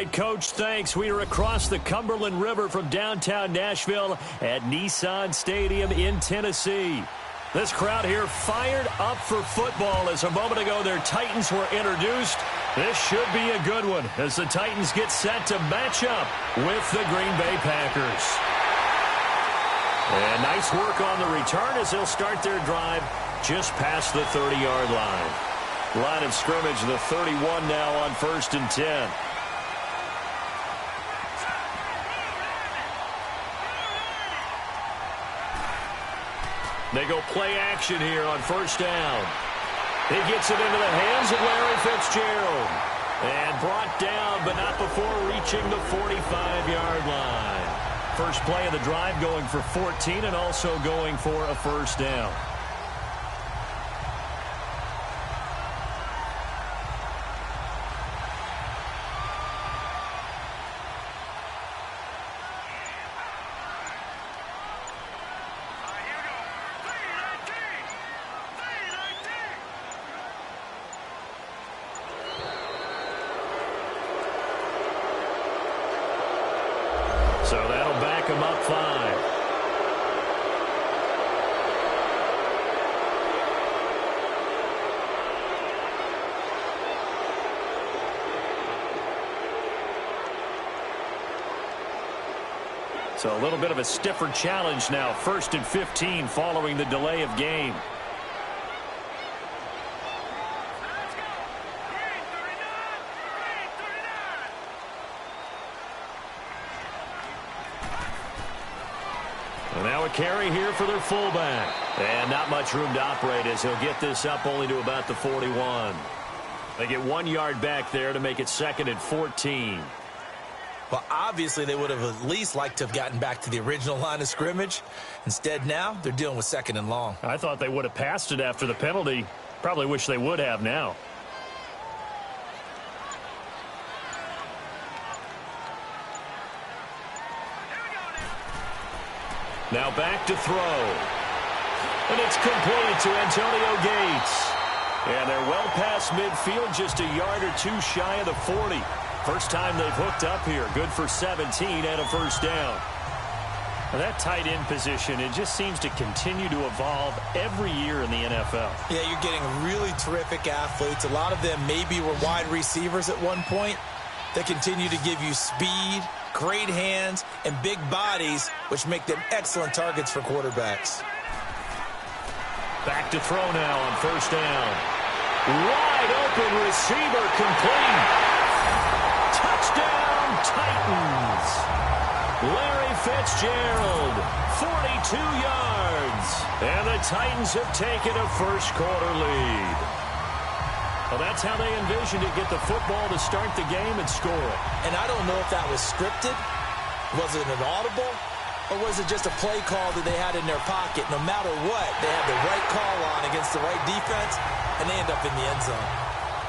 right, Coach, thanks. We are across the Cumberland River from downtown Nashville at Nissan Stadium in Tennessee. This crowd here fired up for football as a moment ago their Titans were introduced. This should be a good one as the Titans get set to match up with the Green Bay Packers. And nice work on the return as they'll start their drive just past the 30-yard line. Line of scrimmage, the 31 now on 1st and 10. They go play action here on 1st down. He gets it into the hands of Larry Fitzgerald. And brought down, but not before reaching the 45-yard line. First play of the drive going for 14 and also going for a 1st down. So that'll back him up 5. So a little bit of a stiffer challenge now. 1st and 15 following the delay of game. Now a carry here for their fullback. And not much room to operate as he'll get this up only to about the 41. They get 1 yard back there to make it 2nd and 14. Well, obviously they would have at least liked to have gotten back to the original line of scrimmage. Instead now they're dealing with 2nd and long. I thought they would have passed it after the penalty. Probably wish they would have now. Now back to throw. And it's complete to Antonio Gates. And they're well past midfield, just a yard or two shy of the 40. First time they've hooked up here. Good for 17 and a 1st down. Now that tight end position, it just seems to continue to evolve every year in the NFL. Yeah, you're getting really terrific athletes. A lot of them maybe were wide receivers at one point. They continue to give you speed, great hands, and big bodies, which make them excellent targets for quarterbacks. Back to throw now on 1st down. Wide open receiver complete. Touchdown, Titans. Larry Fitzgerald, 42 yards. And the Titans have taken a first-quarter lead. Well, that's how they envisioned it, get the football to start the game and score it. And I don't know if that was scripted. Was it an audible? Or was it just a play call that they had in their pocket? No matter what, they had the right call on against the right defense, and they end up in the end zone.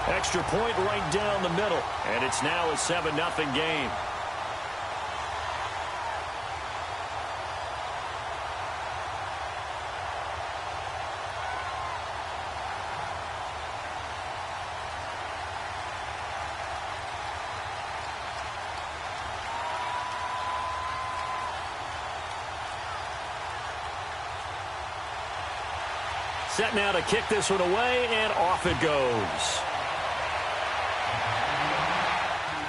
Extra point right down the middle, and it's now a 7-0 game. Set now to kick this one away, and off it goes.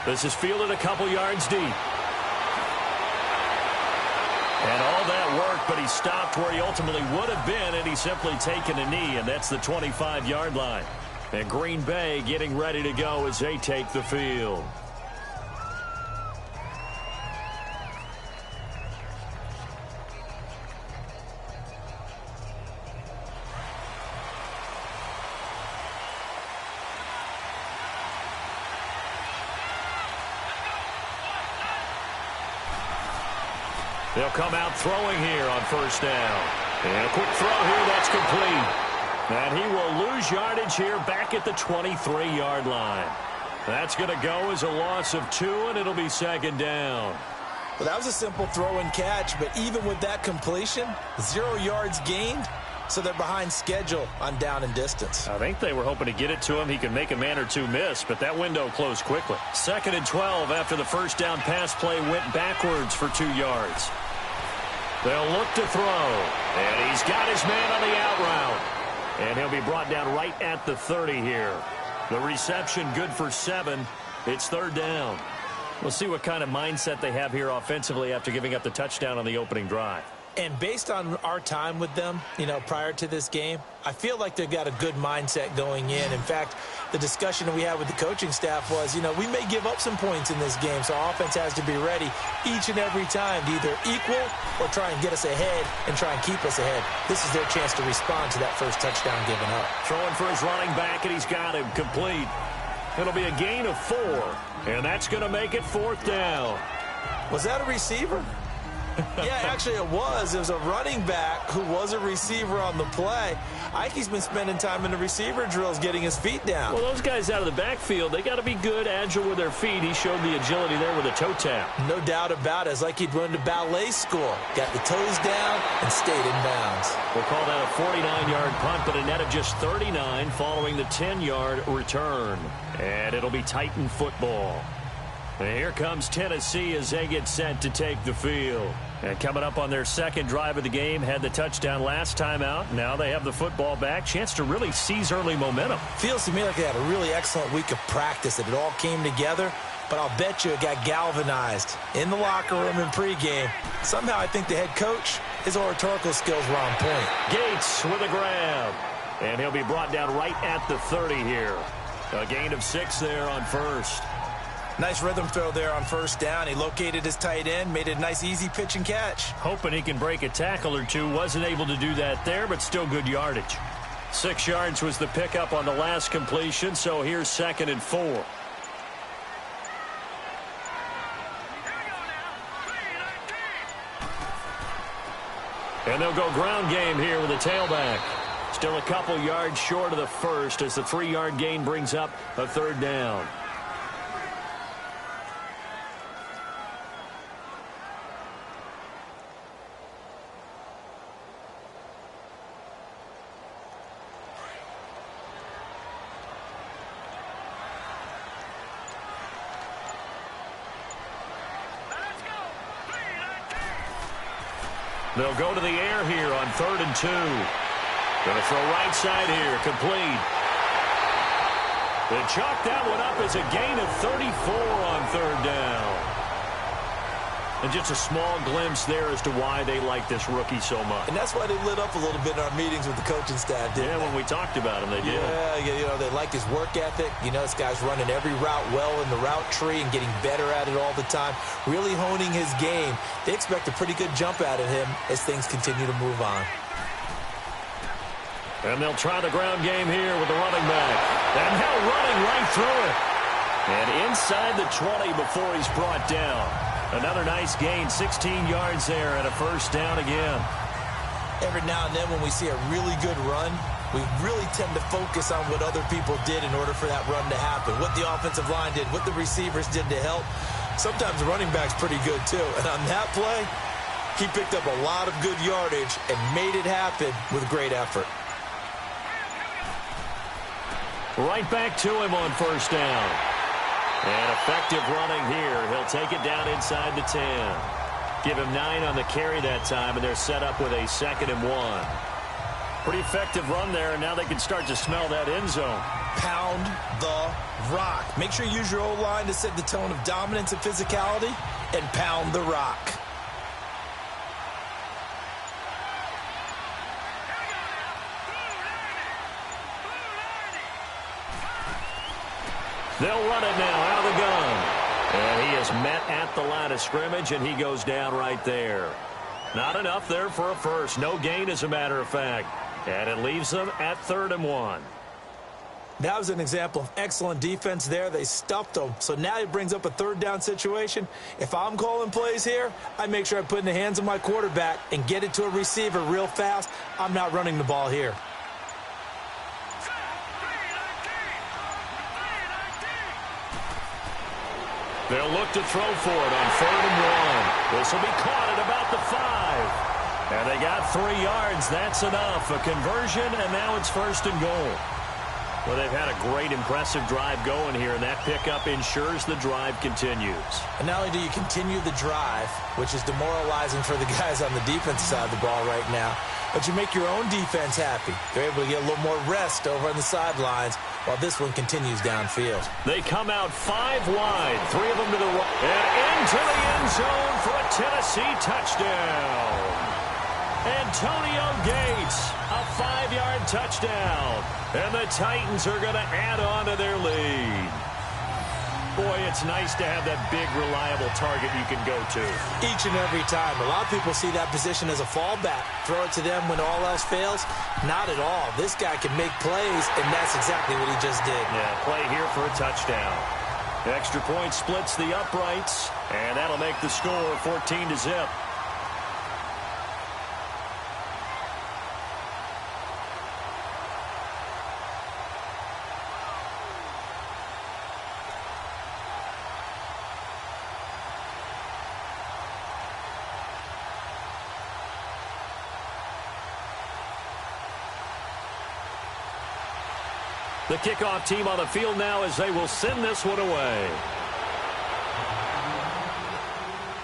This is fielded a couple yards deep. And all that work, but he stopped where he ultimately would have been, and he's simply taken a knee, and that's the 25-yard line. And Green Bay getting ready to go as they take the field. They'll come out throwing here on 1st down. And a quick throw here, that's complete. And he will lose yardage here back at the 23-yard line. That's going to go as a loss of 2, and it'll be 2nd down. Well, that was a simple throw and catch, but even with that completion, 0 yards gained, so they're behind schedule on down and distance. I think they were hoping to get it to him. He could make a man or two miss, but that window closed quickly. 2nd and 12 after the first down pass play went backwards for 2 yards. They'll look to throw, and he's got his man on the out route. And he'll be brought down right at the 30 here. The reception good for 7. It's 3rd down. We'll see what kind of mindset they have here offensively after giving up the touchdown on the opening drive. And based on our time with them, prior to this game, I feel like they've got a good mindset going in. In fact, the discussion that we had with the coaching staff was, we may give up some points in this game, so our offense has to be ready each and every time to either equal or try and get us ahead and try and keep us ahead. This is their chance to respond to that first touchdown given up. Throwing for his running back, and he's got him complete. It'll be a gain of 4, and that's going to make it 4th down. Was that a receiver? Yeah, actually it was. It was a running back who was a receiver on the play. Ike's been spending time in the receiver drills getting his feet down. Well, those guys out of the backfield, they got to be good, agile with their feet. He showed the agility there with a toe tap. No doubt about it. It's like he'd run to ballet school. Got the toes down and stayed in bounds. We'll call that a 49-yard punt, but a net of just 39 following the 10-yard return. And it'll be Titan football. And here comes Tennessee as they get set to take the field. And coming up on their second drive of the game, had the touchdown last time out. Now they have the football back. Chance to really seize early momentum. Feels to me like they had a really excellent week of practice. It all came together. But I'll bet you it got galvanized in the locker room in pregame. Somehow I think the head coach, his oratorical skills were on point. Gates with a grab. And he'll be brought down right at the 30 here. A gain of 6 there on first. Nice rhythm throw there on first down. He located his tight end, made a nice easy pitch and catch. Hoping he can break a tackle or two. Wasn't able to do that there, but still good yardage. 6 yards was the pickup on the last completion, so here's 2nd and 4. And they'll go ground game here with a tailback. Still a couple yards short of the first as the 3-yard gain brings up a 3rd down. They'll go to the air here on 3rd and 2. Going to throw right side here, complete. They chalk that one up as a gain of 34 on 3rd down. And just a small glimpse there as to why they like this rookie so much. And that's why they lit up a little bit in our meetings with the coaching staff, didn't they? When we talked about him, they did. Yeah, they like his work ethic. This guy's running every route well in the route tree and getting better at it all the time, really honing his game. They expect a pretty good jump out of him as things continue to move on. And they'll try the ground game here with the running back. And now running right through it. And inside the 20 before he's brought down. Another nice gain, 16 yards there and a first down again. Every now and then when we see a really good run, we really tend to focus on what other people did in order for that run to happen. What the offensive line did, what the receivers did to help. Sometimes the running back's pretty good too. And on that play, he picked up a lot of good yardage and made it happen with great effort. Right back to him on first down. And effective running here. He'll take it down inside the 10. Give him 9 on the carry that time, and they're set up with a 2nd and 1. Pretty effective run there, and now they can start to smell that end zone. Pound the rock. Make sure you use your O-line to set the tone of dominance and physicality, and pound the rock. They'll run it now out of the gun. And he is met at the line of scrimmage, and he goes down right there. Not enough there for a first. No gain, as a matter of fact. And it leaves them at 3rd and 1. That was an example of excellent defense there. They stuffed them. So now it brings up a 3rd down situation. If I'm calling plays here, I make sure I put it in the hands of my quarterback and get it to a receiver real fast. I'm not running the ball here. They'll look to throw for it on 3rd and 1. This will be caught at about the 5. And they got 3 yards. That's enough. A conversion, and now it's 1st and goal. Well, they've had a great, impressive drive going here, and that pickup ensures the drive continues. And not only do you continue the drive, which is demoralizing for the guys on the defensive side of the ball right now, but you make your own defense happy. They're able to get a little more rest over on the sidelines while this one continues downfield. They come out 5 wide, 3 of them to the right, and into the end zone for a Tennessee touchdown. Antonio Gates, a 5-yard touchdown. And the Titans are going to add on to their lead. Boy, it's nice to have that big, reliable target you can go to. Each and every time. A lot of people see that position as a fallback. Throw it to them when all else fails. Not at all. This guy can make plays, and that's exactly what he just did. Yeah, play here for a touchdown. Extra point splits the uprights, and that'll make the score 14-0. The kickoff team on the field now as they will send this one away.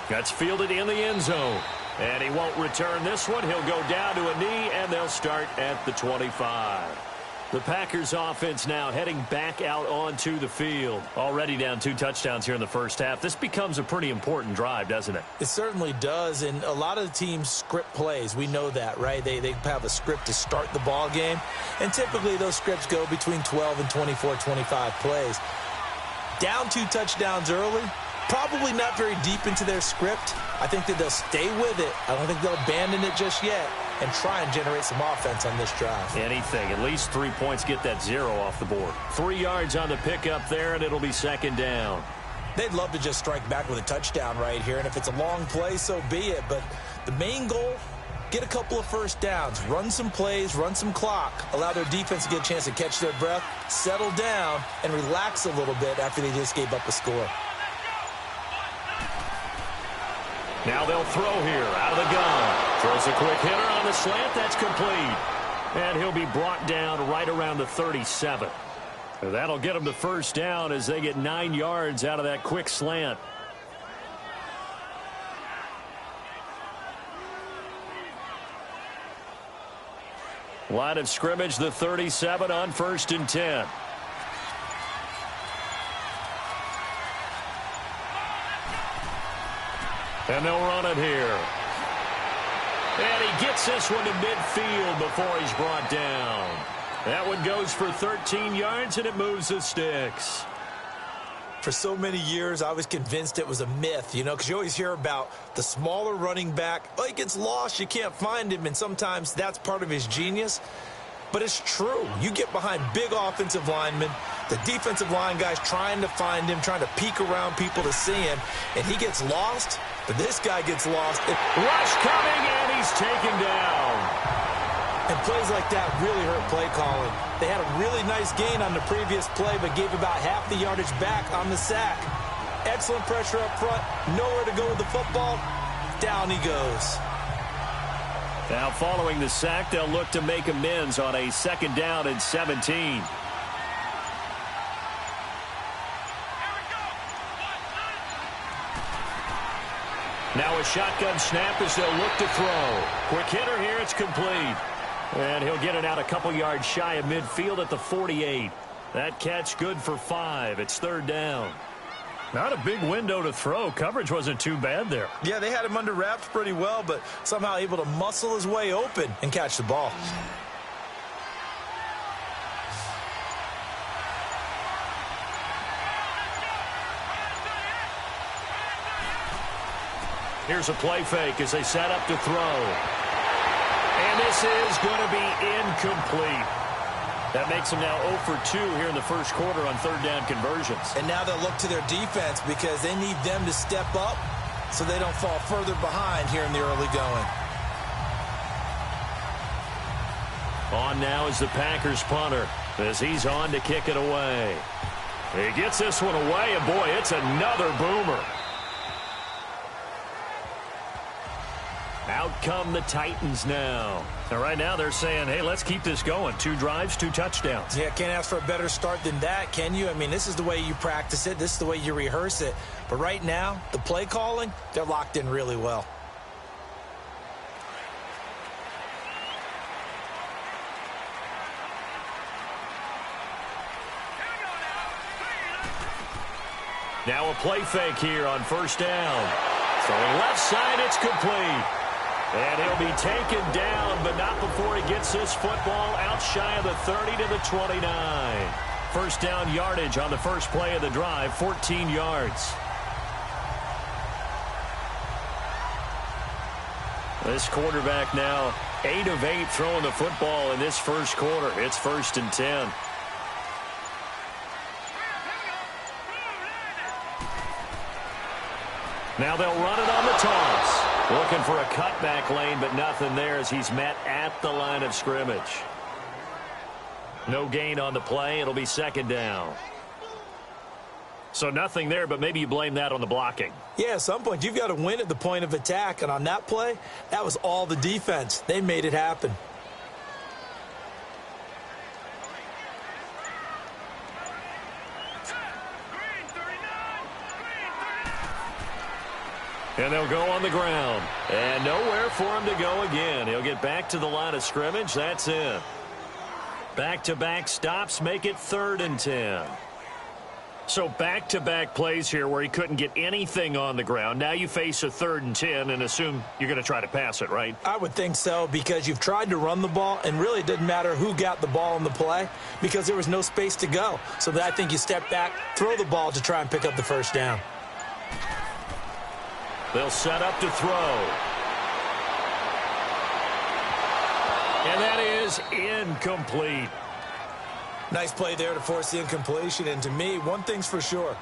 That's fielded in the end zone. And he won't return this one. He'll go down to a knee, and they'll start at the 25. The Packers offense now heading back out onto the field. Already down 2 touchdowns here in the first half. This becomes a pretty important drive, doesn't it? It certainly does, and a lot of the teams script plays. We know that, right? They have a script to start the ball game, and typically those scripts go between 12 and 24, 25 plays. Down 2 touchdowns early, probably not very deep into their script. I think that they'll stay with it. I don't think they'll abandon it just yet and try and generate some offense on this drive. Anything. At least 3 points, get that 0 off the board. 3 yards on the pickup there, and it'll be 2nd down. They'd love to just strike back with a touchdown right here, and if it's a long play, so be it. But the main goal, get a couple of first downs, run some plays, run some clock, allow their defense to get a chance to catch their breath, settle down, and relax a little bit after they just gave up a score. Now they'll throw here out of the gun. Throws a quick hitter on the slant. That's complete. And he'll be brought down right around the 37. That'll get them to 1st down as they get 9 yards out of that quick slant. Line of scrimmage, the 37 on 1st and 10. And they'll run it here. And he gets this one to midfield before he's brought down. That one goes for 13 yards, and it moves the sticks. For so many years, I was convinced it was a myth, you know, because you always hear about the smaller running back. Oh, he gets lost, you can't find him, and sometimes that's part of his genius. But it's true. You get behind big offensive linemen, the defensive line guys trying to find him, trying to peek around people to see him, and he gets lost, but this guy gets lost. Rush coming, and he's taken down. And plays like that really hurt play calling. They had a really nice gain on the previous play, but gave about half the yardage back on the sack. Excellent pressure up front, nowhere to go with the football. Down he goes. Now following the sack, they'll look to make amends on a 2nd down and 17. Now a shotgun snap as they'll look to throw. Quick hitter here, it's complete. And he'll get it out a couple yards shy of midfield at the 48. That catch good for 5. It's 3rd down. Not a big window to throw. Coverage wasn't too bad there. Yeah, they had him under wraps pretty well, but somehow able to muscle his way open and catch the ball. Here's a play fake as they set up to throw. And this is going to be incomplete. That makes them now 0 for 2 here in the first quarter on 3rd down conversions. And now they'll look to their defense because they need them to step up so they don't fall further behind here in the early going. On now is the Packers punter as he's on to kick it away. He gets this one away, and boy, it's another boomer. Out come the Titans now. And right now they're saying, hey, let's keep this going. 2 drives, 2 touchdowns. Yeah, can't ask for a better start than that, can you? I mean, this is the way you practice it. This is the way you rehearse it. But right now, the play calling, they're locked in really well. Now a play fake here on first down. Throwing left side, it's complete. And he'll be taken down, but not before he gets this football out shy of the 30 to the 29. First down yardage on the first play of the drive, 14 yards. This quarterback now 8 of 8 throwing the football in this first quarter. It's 1st and 10. Now they'll run it on the toss. Looking for a cutback lane, but nothing there as he's met at the line of scrimmage. No gain on the play. It'll be 2nd down. So nothing there, but maybe you blame that on the blocking. Yeah, at some point, you've got to win at the point of attack. And on that play, that was all the defense. They made it happen. And they'll go on the ground. And nowhere for him to go again. He'll get back to the line of scrimmage. That's it. Back-to-back stops make it 3rd and 10. So back-to-back plays here where he couldn't get anything on the ground. Now you face a 3rd and 10 and assume you're going to try to pass it, right? I would think so, because you've tried to run the ball, and really it didn't matter who got the ball in the play because there was no space to go. So I think you step back, throw the ball to try and pick up the first down. They'll set up to throw. And that is incomplete. Nice play there to force the incompletion. And to me, one thing's for sure.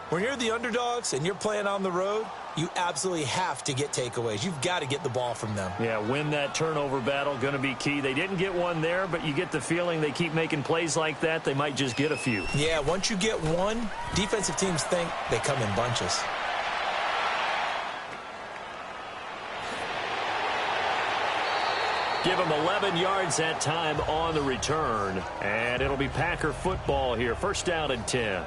When you're the underdogs and you're playing on the road, you absolutely have to get takeaways. You've got to get the ball from them. Yeah, win that turnover battle, going to be key. They didn't get one there, but you get the feeling they keep making plays like that, they might just get a few. Yeah, once you get one, defensive teams think they come in bunches. Give him 11 yards that time on the return. And it'll be Packer football here. 1st down and 10.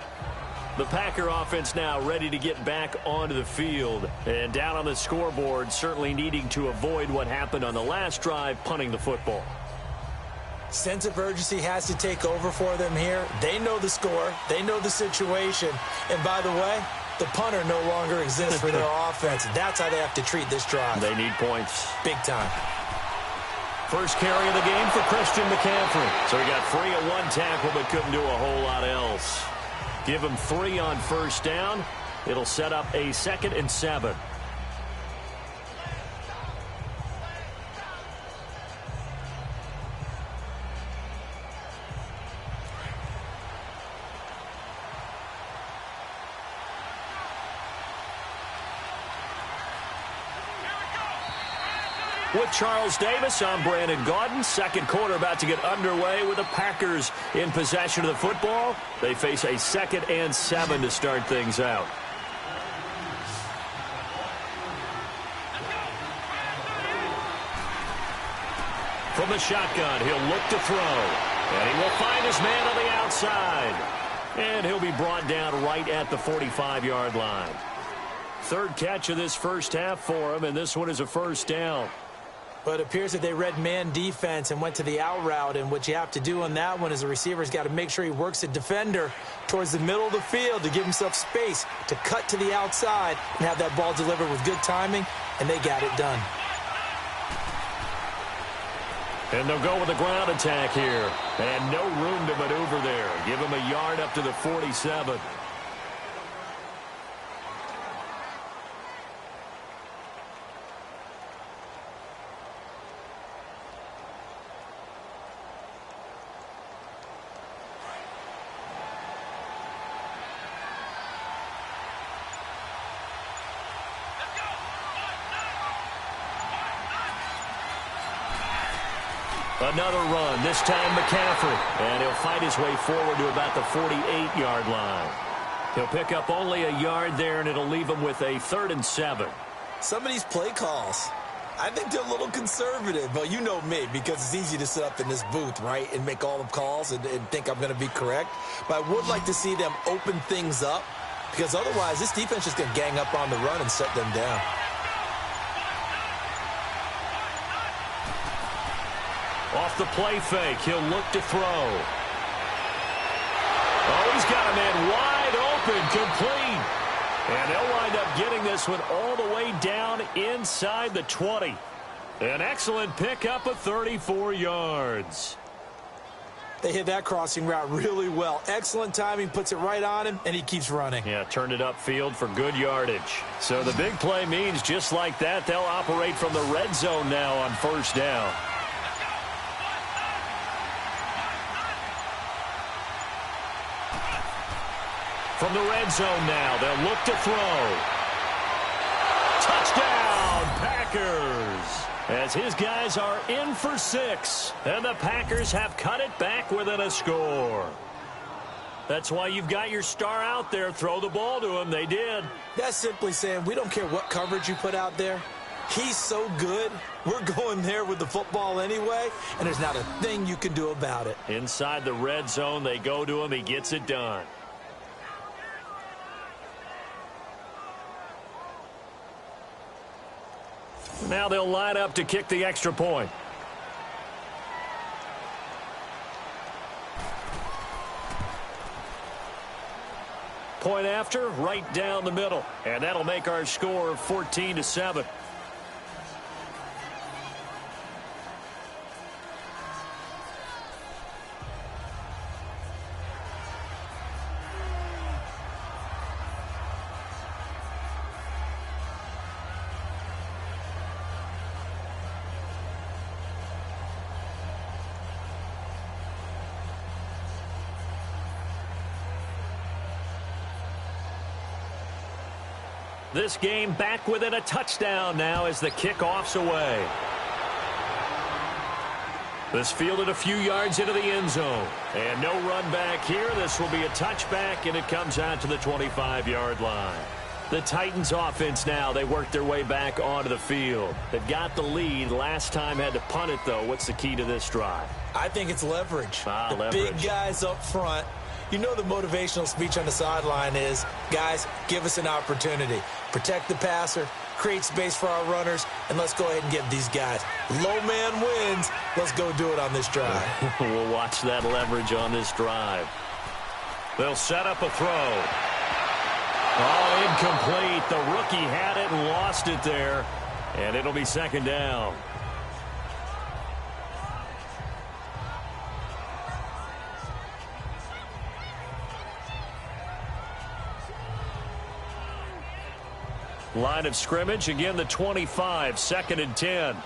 The Packer offense now ready to get back onto the field. And down on the scoreboard, certainly needing to avoid what happened on the last drive, punting the football. Sense of urgency has to take over for them here. They know the score. They know the situation. And by the way, the punter no longer exists for their offense. That's how they have to treat this drive. They need points. Big time. First carry of the game for Christian McCaffrey. So he got free at 1 tackle, but couldn't do a whole lot else. Give him 3 on first down. It'll set up a 2nd and 7. With Charles Davis, I'm Brandon Gaudin. Second quarter about to get underway with the Packers in possession of the football. They face a 2nd and 7 to start things out. From the shotgun, he'll look to throw. And he will find his man on the outside. And he'll be brought down right at the 45-yard line. 3rd catch of this first half for him, and this one is a 1st down. But it appears that they read man defense and went to the out route, and what you have to do on that one is the receiver's got to make sure he works a defender towards the middle of the field to give himself space to cut to the outside and have that ball delivered with good timing, and they got it done. And they'll go with a ground attack here. And no room to maneuver there. Give him a yard up to the 47. Another run, this time McCaffrey. And he'll fight his way forward to about the 48-yard line. He'll pick up only a yard there, and it'll leave him with a 3rd and 7. Some of these play calls, I think they're a little conservative, but you know me, because it's easy to sit up in this booth, right, and make all the calls and think I'm going to be correct. But I would like to see them open things up, because otherwise this defense is going to gang up on the run and shut them down. Off the play fake, he'll look to throw. Oh, he's got a man wide open, complete. And they'll wind up getting this one all the way down inside the 20. An excellent pickup of 34 yards. They hit that crossing route really well. Excellent timing, puts it right on him, and he keeps running. Yeah, turned it upfield for good yardage. So the big play means just like that, they'll operate from the red zone now on first down. From the red zone now, they'll look to throw. Touchdown, Packers! As his guys are in for 6, and the Packers have cut it back within a score. That's why you've got your star out there. Throw the ball to him. They did. That's simply saying we don't care what coverage you put out there. He's so good, we're going there with the football anyway, and there's not a thing you can do about it. Inside the red zone, they go to him. He gets it done. Now they'll line up to kick the extra point. Point after, right down the middle. And that'll make our score 14-7. This game back within a touchdown now as the kickoff's away. This fielded a few yards into the end zone. And no run back here. This will be a touchback, and it comes out to the 25-yard line. The Titans offense now, they work their way back onto the field. They've got the lead. Last time had to punt it, though. What's the key to this drive? I think it's leverage. Leverage. Big guys up front. You know the motivational speech on the sideline is, guys, give us an opportunity. Protect the passer, create space for our runners, and let's go ahead and give these guys. Low man wins. Let's go do it on this drive. We'll watch that leverage on this drive. They'll set up a throw. Oh, incomplete. The rookie had it and lost it there. And it'll be second down. Line of scrimmage, again the 25, 2nd and 10.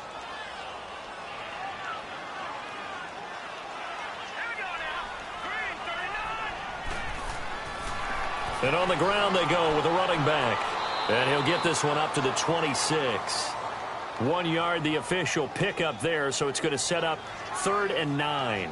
And on the ground they go with a running back. And he'll get this one up to the 26. 1 yard, the official pickup there, so it's going to set up 3rd and 9.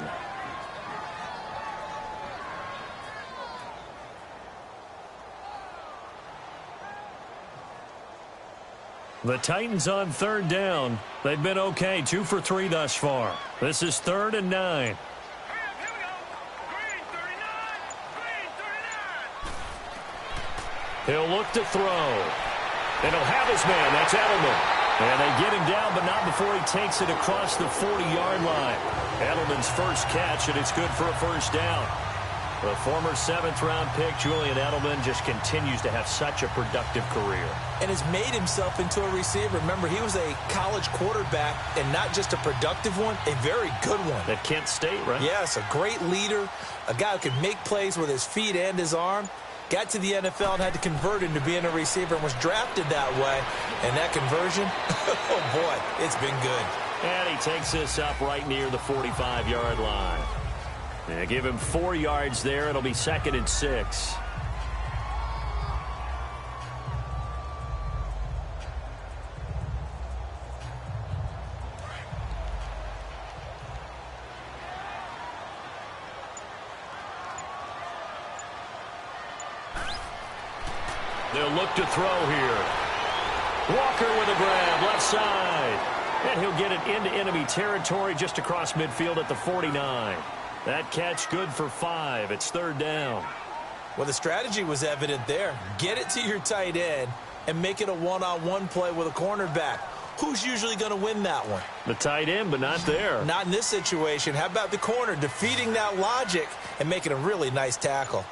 The Titans on 3rd down. They've been okay, 2 for 3 thus far. This is 3rd and 9. He'll look to throw. And he'll have his man. That's Edelman. And they get him down, but not before he takes it across the 40-yard line. Edelman's first catch, and it's good for a first down. The former 7th-round pick, Julian Edelman, just continues to have such a productive career. And has made himself into a receiver. Remember, he was a college quarterback, and not just a productive one, a very good one. At Kent State, right? Yes, a great leader, a guy who could make plays with his feet and his arm. Got to the NFL and had to convert into being a receiver and was drafted that way. And that conversion, oh boy, it's been good. And he takes this up right near the 45-yard line. They give him 4 yards there. It'll be 2nd and 6. They'll look to throw here. Walker with a grab, left side. And he'll get it into enemy territory just across midfield at the 49. That catch good for 5. It's third down. Well, the strategy was evident there. Get it to your tight end and make it a one-on-one play with a cornerback. Who's usually going to win that one? The tight end, but not there. Not in this situation. How about the corner defeating that logic and making a really nice tackle?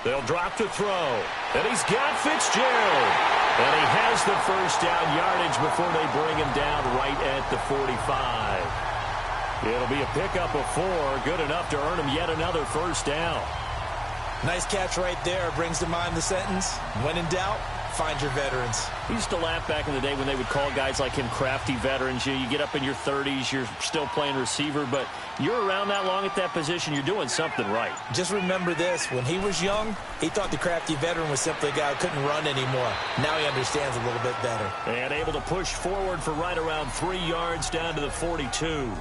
They'll drop to throw. And he's got Fitzgerald. And he has the first down yardage before they bring him down right at the 45. It'll be a pickup of 4. Good enough to earn him yet another first down. Nice catch right there. Brings to mind the sentence, when in doubt, find your veterans. I used to laugh back in the day when they would call guys like him crafty veterans. You get up in your 30s, you're still playing receiver, but you're around that long at that position, you're doing something right. Just remember this. When he was young, he thought the crafty veteran was simply a guy who couldn't run anymore. Now he understands a little bit better. And able to push forward for right around 3 yards down to the 42.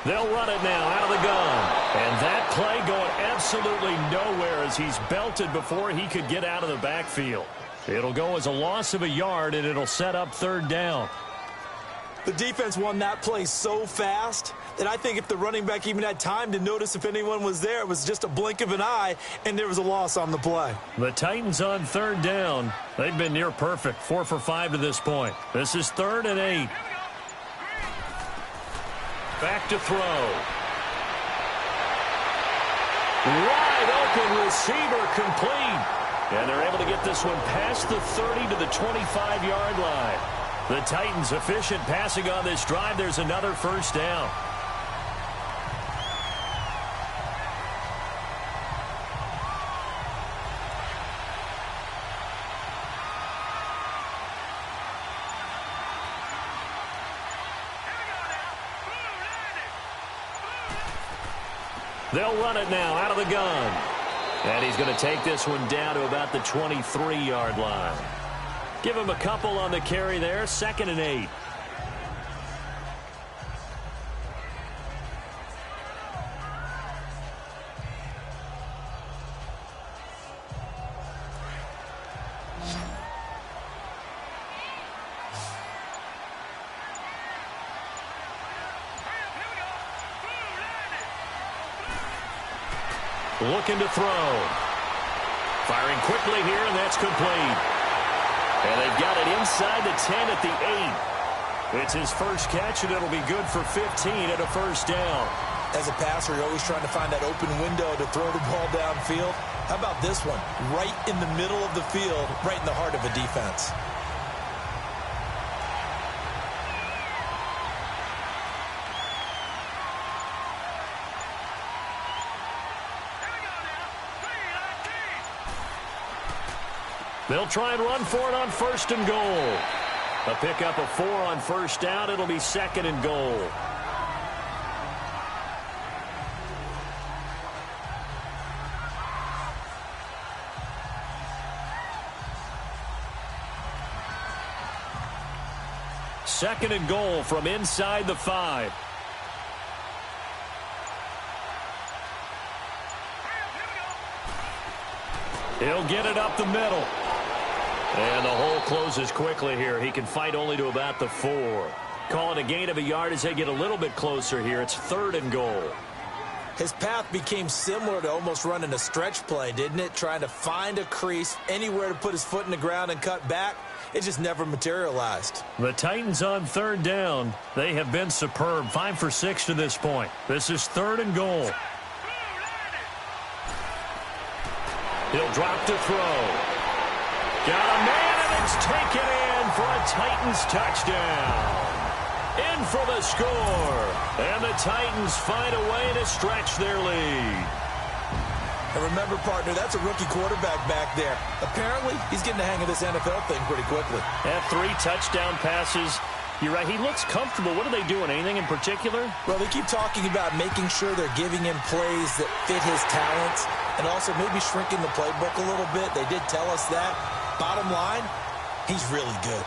They'll run it now out of the gun. And that play going absolutely nowhere as he's belted before he could get out of the backfield. It'll go as a loss of a yard, and it'll set up third down. The defense won that play so fast that I think if the running back even had time to notice if anyone was there, it was just a blink of an eye, and there was a loss on the play. The Titans on third down. They've been near perfect, 4 for 5 to this point. This is 3rd and 8. Back to throw. Wide open receiver complete. And they're able to get this one past the 30 to the 25-yard line. The Titans efficient passing on this drive. There's another first down. They'll run it now out of the gun. And he's going to take this one down to about the 23-yard line. Give him a couple on the carry there. 2nd and 8. Looking to throw. Firing quickly here, and that's complete. And they've got it inside the 10 at the 8. It's his first catch, and it'll be good for 15 at a first down. As a passer, you're always trying to find that open window to throw the ball downfield. How about this one? Right in the middle of the field, right in the heart of a defense. They'll try and run for it on 1st and goal. A pickup of 4 on first down. It'll be 2nd and goal. Second and goal from inside the 5. He'll get it up the middle. And the hole closes quickly here. He can fight only to about the 4. Calling a gain of a yard as they get a little bit closer here. It's 3rd and goal. His path became similar to almost running a stretch play, didn't it? Trying to find a crease, anywhere to put his foot in the ground and cut back. It just never materialized. The Titans on 3rd down. They have been superb. 5 for 6 to this point. This is 3rd and goal. He'll drop to throw. Got a man, and it's taken in for a Titans touchdown. In for the score. And the Titans find a way to stretch their lead. And remember, partner, that's a rookie quarterback back there. Apparently, he's getting the hang of this NFL thing pretty quickly. Had 3 touchdown passes. You're right. He looks comfortable. What are they doing? Anything in particular? Well, they keep talking about making sure they're giving him plays that fit his talents and also maybe shrinking the playbook a little bit. They did tell us that. Bottom line, he's really good.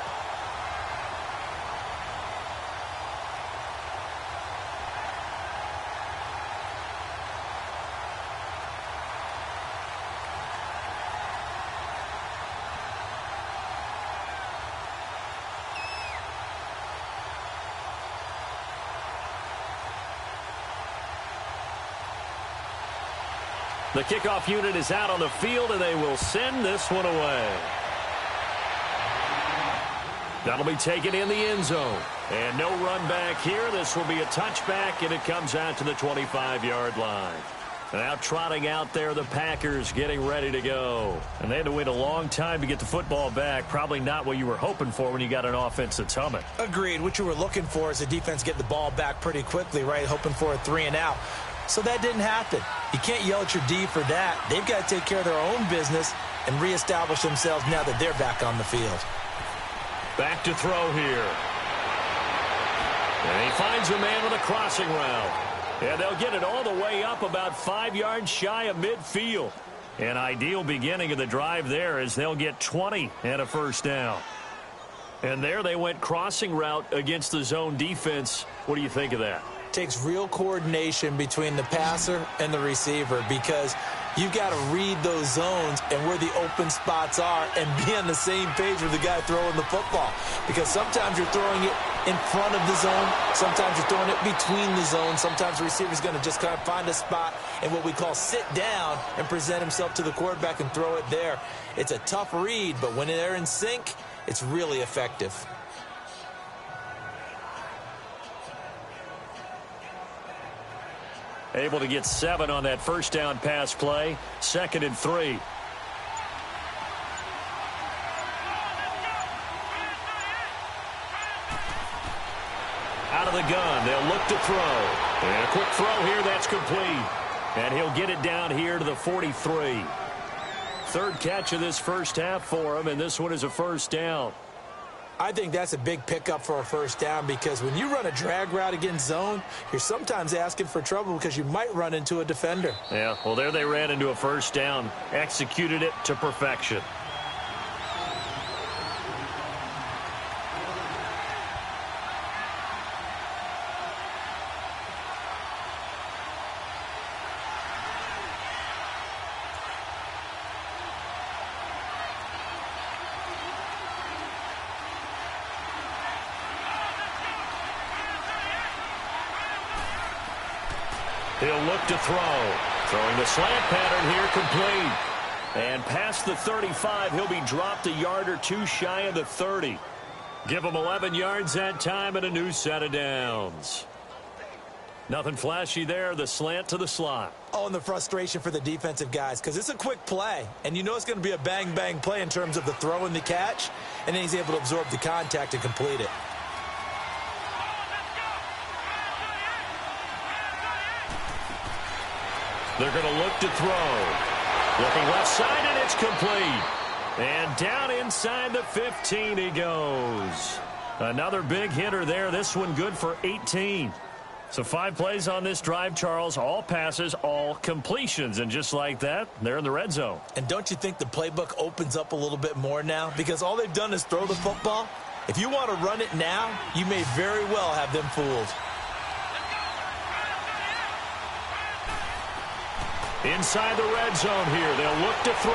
The kickoff unit is out on the field, and they will send this one away. That'll be taken in the end zone. And no run back here. This will be a touchback, and it comes out to the 25-yard line. Now trotting out there, the Packers getting ready to go. And they had to wait a long time to get the football back. Probably not what you were hoping for when you got an offense that's humming. Agreed. What you were looking for is the defense get the ball back pretty quickly, right? Hoping for a 3-and-out. So that didn't happen. You can't yell at your D for that. They've got to take care of their own business and reestablish themselves now that they're back on the field. Back to throw here. And he finds a man with a crossing route. And they'll get it all the way up about 5 yards shy of midfield. An ideal beginning of the drive there as they'll get 20 and a first down. And there they went crossing route against the zone defense. What do you think of that? Takes real coordination between the passer and the receiver because you've got to read those zones and where the open spots are and be on the same page with the guy throwing the football. Because sometimes you're throwing it in front of the zone. Sometimes you're throwing it between the zones. Sometimes the receiver's going to just kind of find a spot and what we call sit down and present himself to the quarterback and throw it there. It's a tough read, but when they're in sync, it's really effective. Able to get 7 on that first down pass play. 2nd and 3. Out of the gun. They'll look to throw. And a quick throw here. That's complete. And he'll get it down here to the 43. 3rd catch of this first half for him, and this one is a first down. I think that's a big pickup for a first down because when you run a drag route against zone, you're sometimes asking for trouble because you might run into a defender. Yeah, well, there they ran into a first down, executed it to perfection. He'll look to throw. Throwing the slant pattern here complete. And past the 35, he'll be dropped a yard or two shy of the 30. Give him 11 yards that time and a new set of downs. Nothing flashy there. The slant to the slot. Oh, and the frustration for the defensive guys because it's a quick play. And you know it's going to be a bang-bang play in terms of the throw and the catch. And then he's able to absorb the contact and complete it. They're going to look to throw. Looking left side, and it's complete. And down inside the 15 he goes. Another big hitter there. This one good for 18. So 5 plays on this drive, Charles. All passes, all completions. And just like that, they're in the red zone. And don't you think the playbook opens up a little bit more now? Because all they've done is throw the football. If you want to run it now, you may very well have them fooled. Inside the red zone here. They'll look to throw.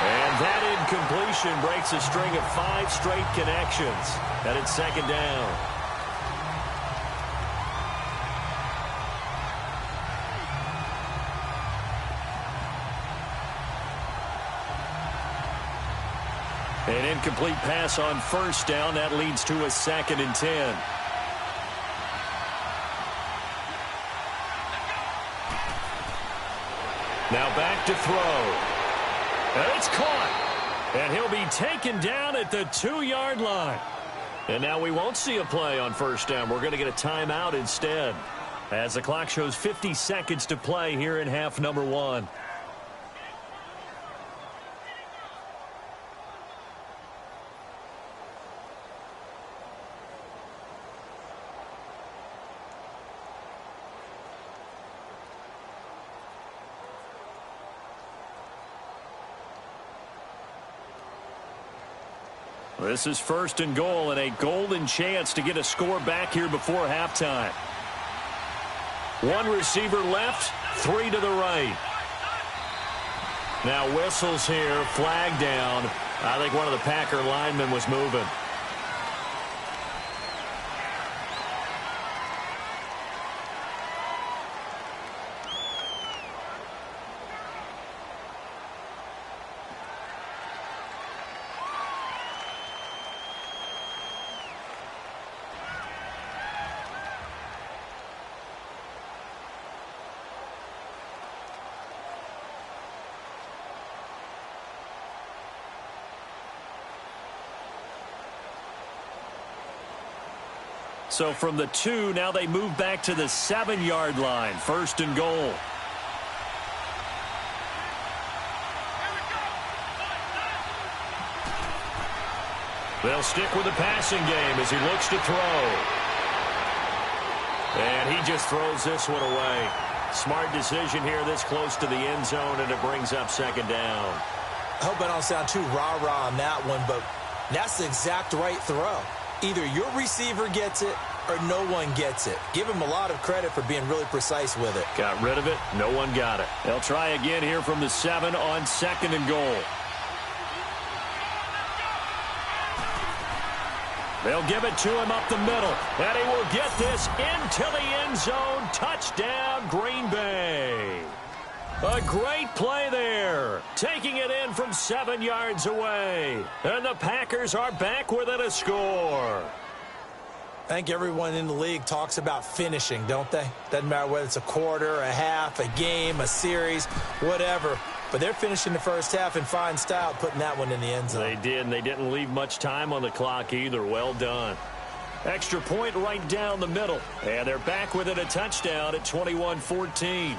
And that incompletion breaks a string of 5 straight connections. And it's 2nd down. An incomplete pass on first down. That leads to a 2nd and 10. Now back to throw. And it's caught. And he'll be taken down at the 2-yard line. And now we won't see a play on first down. We're going to get a timeout instead. As the clock shows 50 seconds to play here in half number 1. This is 1st and goal and a golden chance to get a score back here before halftime. One receiver left, 3 to the right. Now whistles here, flag down. I think one of the Packer linemen was moving. So from the 2, now they move back to the 7-yard line. 1st and goal. They'll stick with the passing game as he looks to throw. And he just throws this one away. Smart decision here this close to the end zone, and it brings up 2nd down. I hope I don't sound too rah-rah on that one, but that's the exact right throw. Either your receiver gets it or no one gets it. Give him a lot of credit for being really precise with it. Got rid of it. No one got it. They'll try again here from the 7 on 2nd and goal. They'll give it to him up the middle. And he will get this into the end zone. Touchdown, Green Bay. A great play there. Taking it in from 7 yards away. And the Packers are back within a score. I think everyone in the league talks about finishing, don't they? Doesn't matter whether it's a quarter, a half, a game, a series, whatever. But they're finishing the first half in fine style, putting that one in the end zone. They did, and they didn't leave much time on the clock either. Well done. Extra point right down the middle. And they're back within a touchdown at 21-14.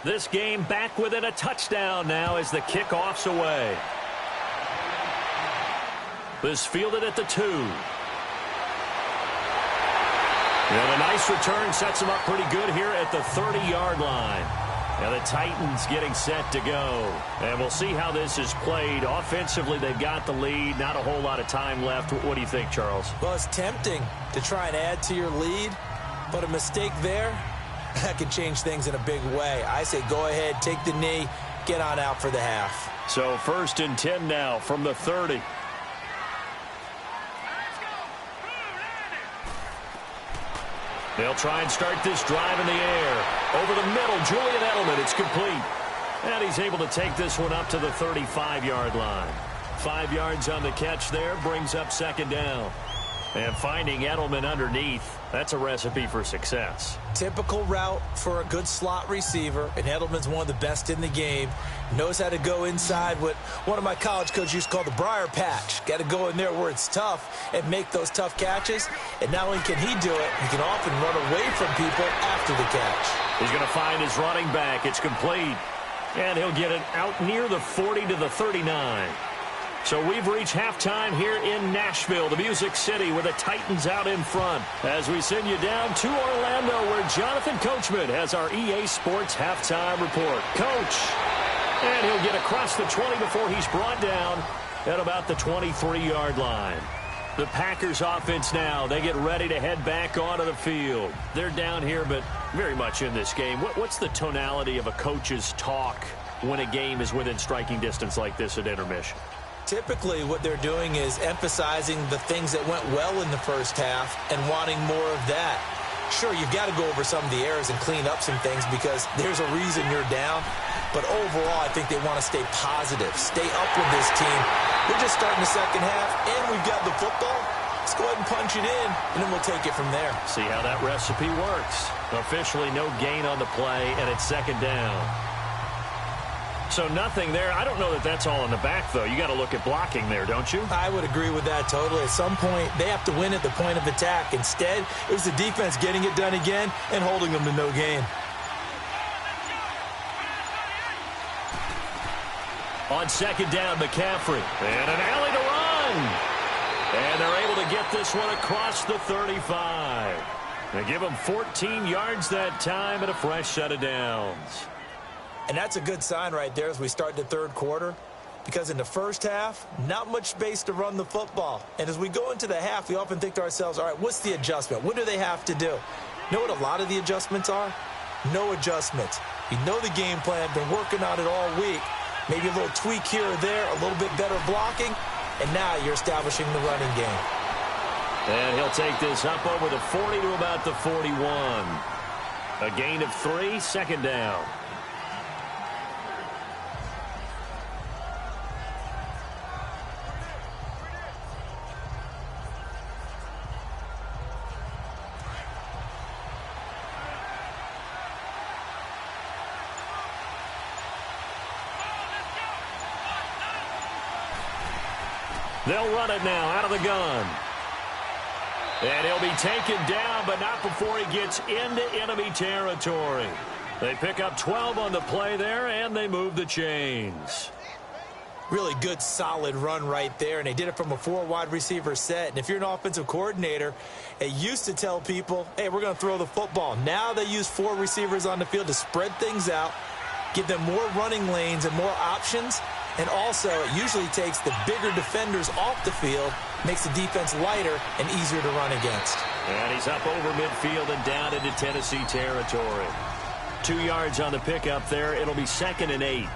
This game back within a touchdown now as the kickoff's away. This fielded at the 2. And a nice return sets them up pretty good here at the 30-yard line. Now the Titans getting set to go. And we'll see how this is played. Offensively, they've got the lead. Not a whole lot of time left. What do you think, Charles? Well, it's tempting to try and add to your lead, but a mistake there, that could change things in a big way. I say go ahead, take the knee, get on out for the half. So 1st and 10 now from the 30. They'll try and start this drive in the air. Over the middle, Julian Edelman, it's complete. And he's able to take this one up to the 35-yard line. 5 yards on the catch there, brings up 2nd down. And finding Edelman underneath, that's a recipe for success. Typical route for a good slot receiver, and Edelman's one of the best in the game. Knows how to go inside what one of my college coaches used to call the briar patch. Got to go in there where it's tough and make those tough catches. And not only can he do it, he can often run away from people after the catch. He's going to find his running back. It's complete. And he'll get it out near the 40 to the 39. So we've reached halftime here in Nashville, the Music City, with the Titans out in front. As we send you down to Orlando, where Jonathan Coachman has our EA Sports halftime report. Coach, and he'll get across the 20 before he's brought down at about the 23-yard line. The Packers offense now, they get ready to head back onto the field. They're down here, but very much in this game. What's the tonality of a coach's talk when a game is within striking distance like this at intermission? Typically, what they're doing is emphasizing the things that went well in the first half and wanting more of that. Sure, you've got to go over some of the errors and clean up some things because there's a reason you're down. But overall, I think they want to stay positive, stay up with this team. We're just starting the second half, and we've got the football. Let's go ahead and punch it in, and then we'll take it from there. See how that recipe works. Officially no gain on the play, and it's 2nd down. So nothing there. I don't know that that's all in the back, though. You got to look at blocking there, don't you? I would agree with that totally. At some point, they have to win at the point of attack. Instead, it was the defense getting it done again and holding them to no gain. On second down, McCaffrey. And an alley to run. And they're able to get this one across the 35. They give them 14 yards that time and a fresh set of downs. And that's a good sign right there as we start the third quarter. Because in the first half, not much space to run the football. And as we go into the half, we often think to ourselves, all right, what's the adjustment? What do they have to do? You know what a lot of the adjustments are? No adjustments. You know the game plan, been working on it all week. Maybe a little tweak here or there, a little bit better blocking, and now you're establishing the running game. And he'll take this up over the 40 to about the 41. A gain of 3, second down. They'll run it now out of the gun. And he'll be taken down, but not before he gets into enemy territory. They pick up 12 on the play there, and they move the chains. Really good, solid run right there, and they did it from a 4 wide receiver set. And if you're an offensive coordinator, they used to tell people, hey, we're going to throw the football. Now they use 4 receivers on the field to spread things out, give them more running lanes and more options. And also, it usually takes the bigger defenders off the field, makes the defense lighter and easier to run against. And he's up over midfield and down into Tennessee territory. 2 yards on the pickup there. It'll be 2nd and 8.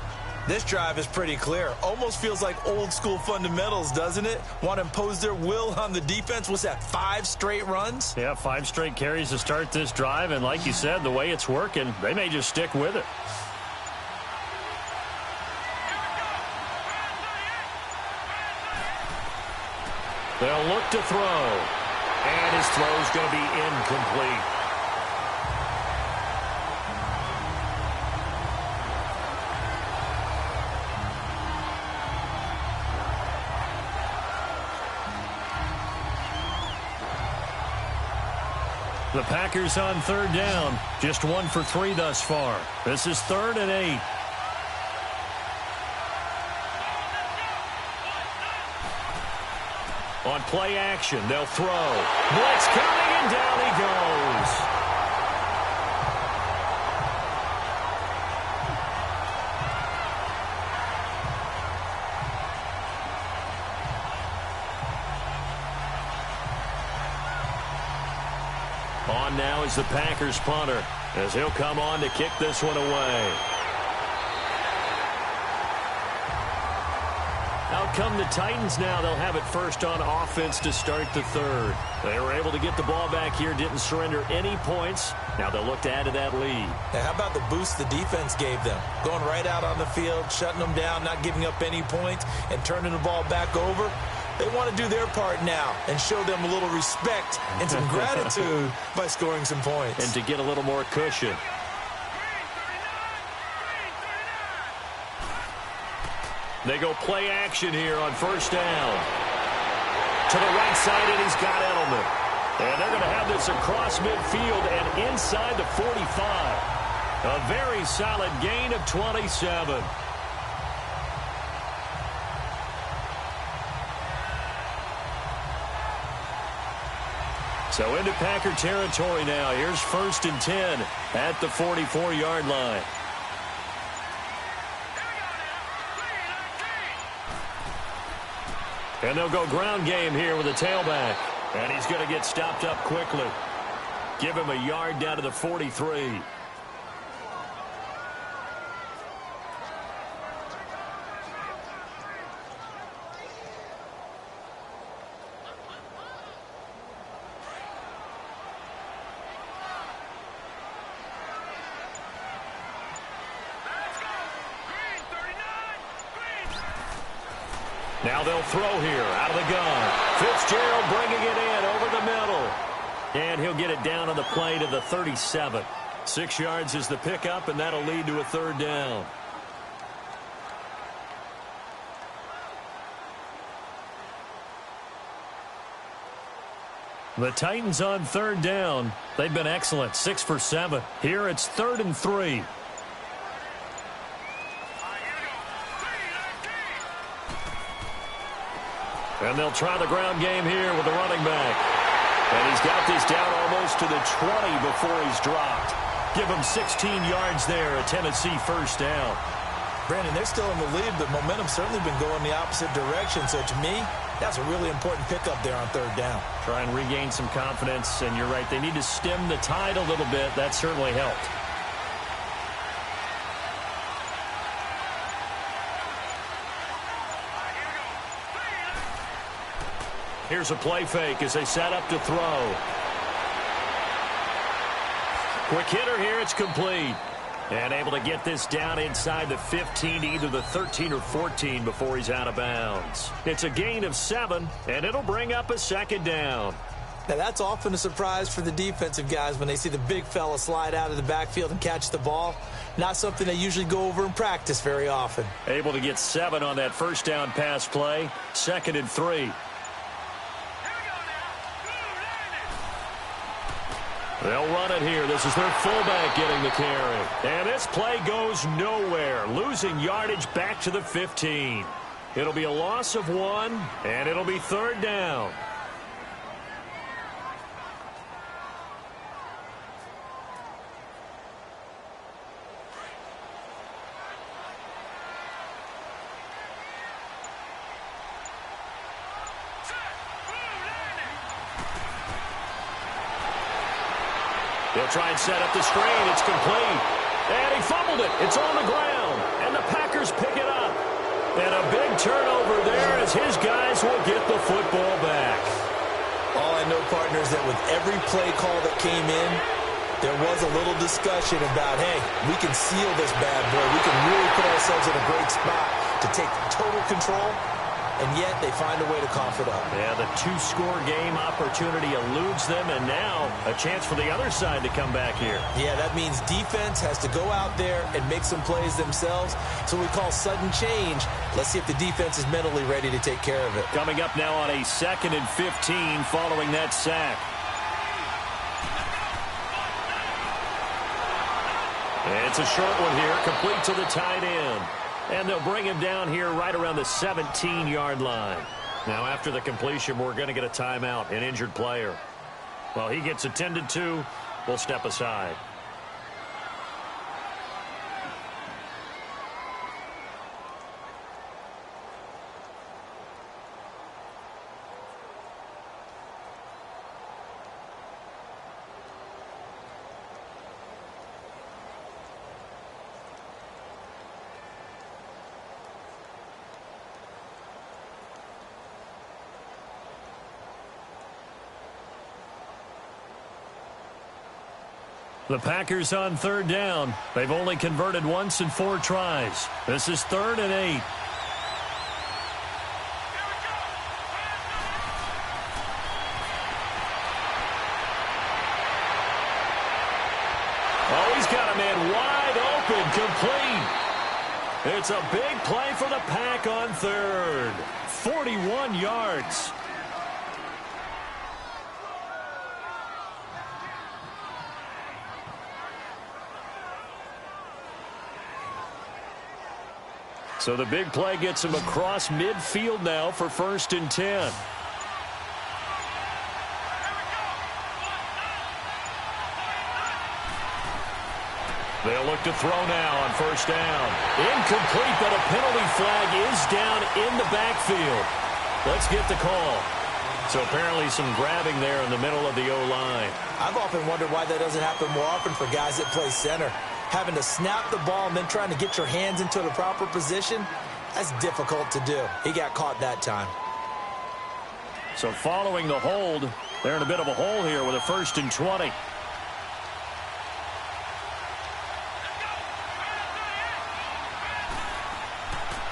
This drive is pretty clear. Almost feels like old school fundamentals, doesn't it? Want to impose their will on the defense. What's that, 5 straight runs? Yeah, 5 straight carries to start this drive. And like you said, the way it's working, they may just stick with it. They'll look to throw. And his throw's going to be incomplete. The Packers on 3rd down. Just 1 for 3 thus far. This is 3rd and 8. On play action, they'll throw. Blitz coming, and down he goes. On now is the Packers punter, as he'll come on to kick this one away. Out come the Titans now. They'll have it first on offense to start the 3rd. They were able to get the ball back here, didn't surrender any points. Now they'll look to add to that lead. Now, how about the boost the defense gave them? Going right out on the field, shutting them down, not giving up any points, and turning the ball back over. They want to do their part now and show them a little respect and some gratitude by scoring some points. And to get a little more cushion. They go play action here on 1st down. To the right side, and he's got Edelman. And they're going to have this across midfield and inside the 45. A very solid gain of 27. So into Packer territory now. Here's 1st and 10 at the 44-yard line. And they'll go ground game here with a tailback. And he's going to get stopped up quickly. Give him a yard down to the 43. Now they'll throw here out of the gun. Fitzgerald bringing it in over the middle. And he'll get it down on the play to the 37. 6 yards is the pickup, and that'll lead to a 3rd down. The Titans on 3rd down. They've been excellent, 6 for 7. Here it's 3rd and 3. And they'll try the ground game here with the running back. And he's got this down almost to the 20 before he's dropped. Give him 16 yards there, a Tennessee first down. Brandon, they're still in the lead, but momentum's certainly been going the opposite direction. So to me, that's a really important pickup there on third down. Try and regain some confidence, and you're right, they need to stem the tide a little bit. That certainly helped. Here's a play fake as they set up to throw. Quick hitter here, it's complete. And able to get this down inside the 15 to either the 13 or 14 before he's out of bounds. It's a gain of 7, and it'll bring up a second down. Now, that's often a surprise for the defensive guys when they see the big fella slide out of the backfield and catch the ball. Not something they usually go over in practice very often. Able to get 7 on that first down pass play. 2nd and 3. They'll run it here. This is their fullback getting the carry. And this play goes nowhere. Losing yardage back to the 15. It'll be a loss of 1, and it'll be third down. They'll try and set up the screen. It's complete. And he fumbled it. It's on the ground. And the Packers pick it up. And a big turnover there as his guys will get the football back. All I know, partners, that with every play call that came in, there was a little discussion about, hey, we can seal this bad boy. We can really put ourselves in a great spot to take total control. And yet they find a way to cough it up. Yeah, the 2-score game opportunity eludes them, and now a chance for the other side to come back here. Yeah, that means defense has to go out there and make some plays themselves. So we call sudden change. Let's see if the defense is mentally ready to take care of it. Coming up now on a 2nd and 15 following that sack. And it's a short one here, complete to the tight end. And they'll bring him down here right around the 17-yard line. Now, after the completion, we're going to get a timeout, an injured player. Well, he gets attended to. We'll step aside. The Packers on third down. They've only converted once in 4 tries. This is 3rd and 8. Oh, he's got a man wide open, complete. It's a big play for the Pack on 3rd. 41 yards. So the big play gets him across midfield now for 1st and 10. They'll look to throw now on 1st down. Incomplete, but a penalty flag is down in the backfield. Let's get the call. So apparently some grabbing there in the middle of the O-line. I've often wondered why that doesn't happen more often for guys that play center. Having to snap the ball and then trying to get your hands into the proper position, that's difficult to do. He got caught that time. So following the hold, they're in a bit of a hole here with a 1st and 20.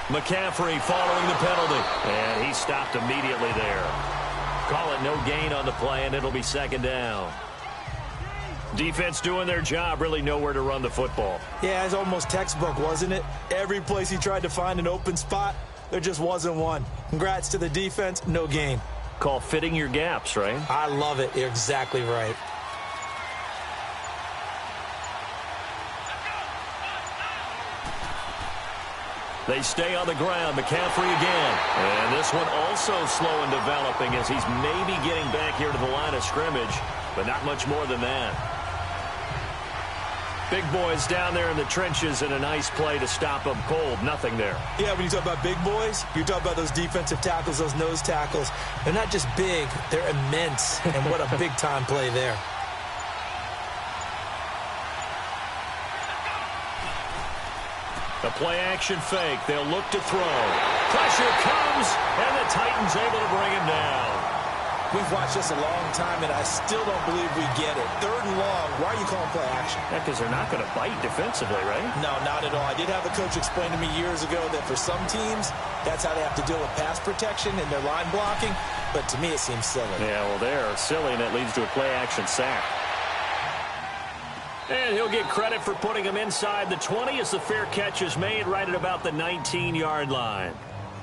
McCaffrey following the penalty. And he stopped immediately there. Call it no gain on the play, and it'll be 2nd down. Defense doing their job, really nowhere to run the football. Yeah, it's almost textbook, wasn't it? Every place he tried to find an open spot, there just wasn't one. Congrats to the defense, no gain. Call fitting your gaps, right? I love it. You're exactly right. They stay on the ground. McCaffrey again. And this one also slow in developing as he's maybe getting back here to the line of scrimmage, but not much more than that. Big boys down there in the trenches, and a nice play to stop them cold. Nothing there. Yeah, when you talk about big boys, you're talking about those defensive tackles, those nose tackles. They're not just big, they're immense. And what a big-time play there. The play-action fake. They'll look to throw. Pressure comes, and the Titans able to bring him down. We've watched this a long time, and I still don't believe we get it. 3rd and long. Why are you calling play action? Yeah, because they're not going to bite defensively, right? No, not at all. I did have a coach explain to me years ago that for some teams, that's how they have to deal with pass protection and their line blocking. But to me, it seems silly. Yeah, well, they're silly, and it leads to a play-action sack. And he'll get credit for putting him inside the 20 as the fair catch is made right at about the 19-yard line.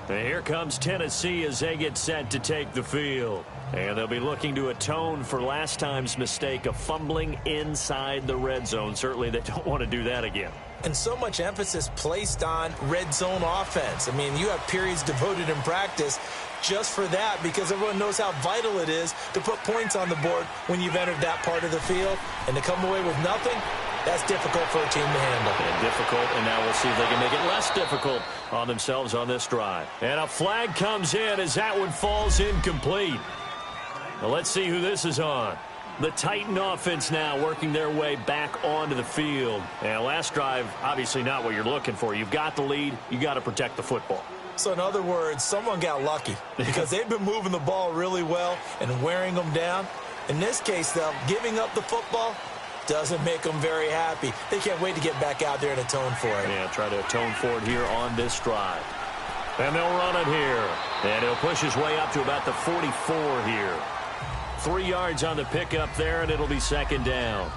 And here comes Tennessee as they get set to take the field. And they'll be looking to atone for last time's mistake of fumbling inside the red zone. Certainly they don't want to do that again. And so much emphasis placed on red zone offense. I mean, you have periods devoted in practice just for that because everyone knows how vital it is to put points on the board when you've entered that part of the field. And to come away with nothing, that's difficult for a team to handle. And difficult, and now we'll see if they can make it less difficult on themselves on this drive. And a flag comes in as that one falls incomplete. Now let's see who this is on. The Titan offense now working their way back onto the field. And last drive, obviously not what you're looking for. You've got the lead. You got to protect the football. So in other words, someone got lucky because they've been moving the ball really well and wearing them down. In this case, though, giving up the football doesn't make them very happy. They can't wait to get back out there and atone for it. Yeah, try to atone for it here on this drive. And they'll run it here. And he'll push his way up to about the 44 here. 3 yards on the pickup there, and it'll be 2nd down.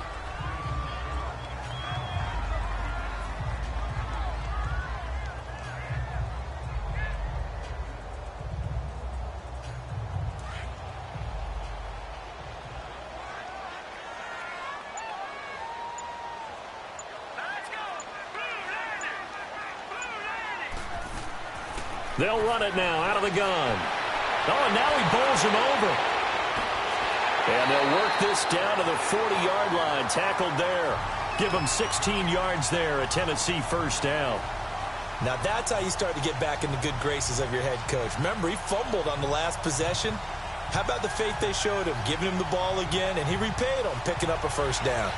They'll run it now out of the gun. Oh, and now he bowls him over. And they'll work this down to the 40-yard line. Tackled there. Give them 16 yards there. A Tennessee 1st down. Now that's how you start to get back in the good graces of your head coach. Remember, he fumbled on the last possession. How about the faith they showed him, giving him the ball again, and he repaid them, picking up a 1st down.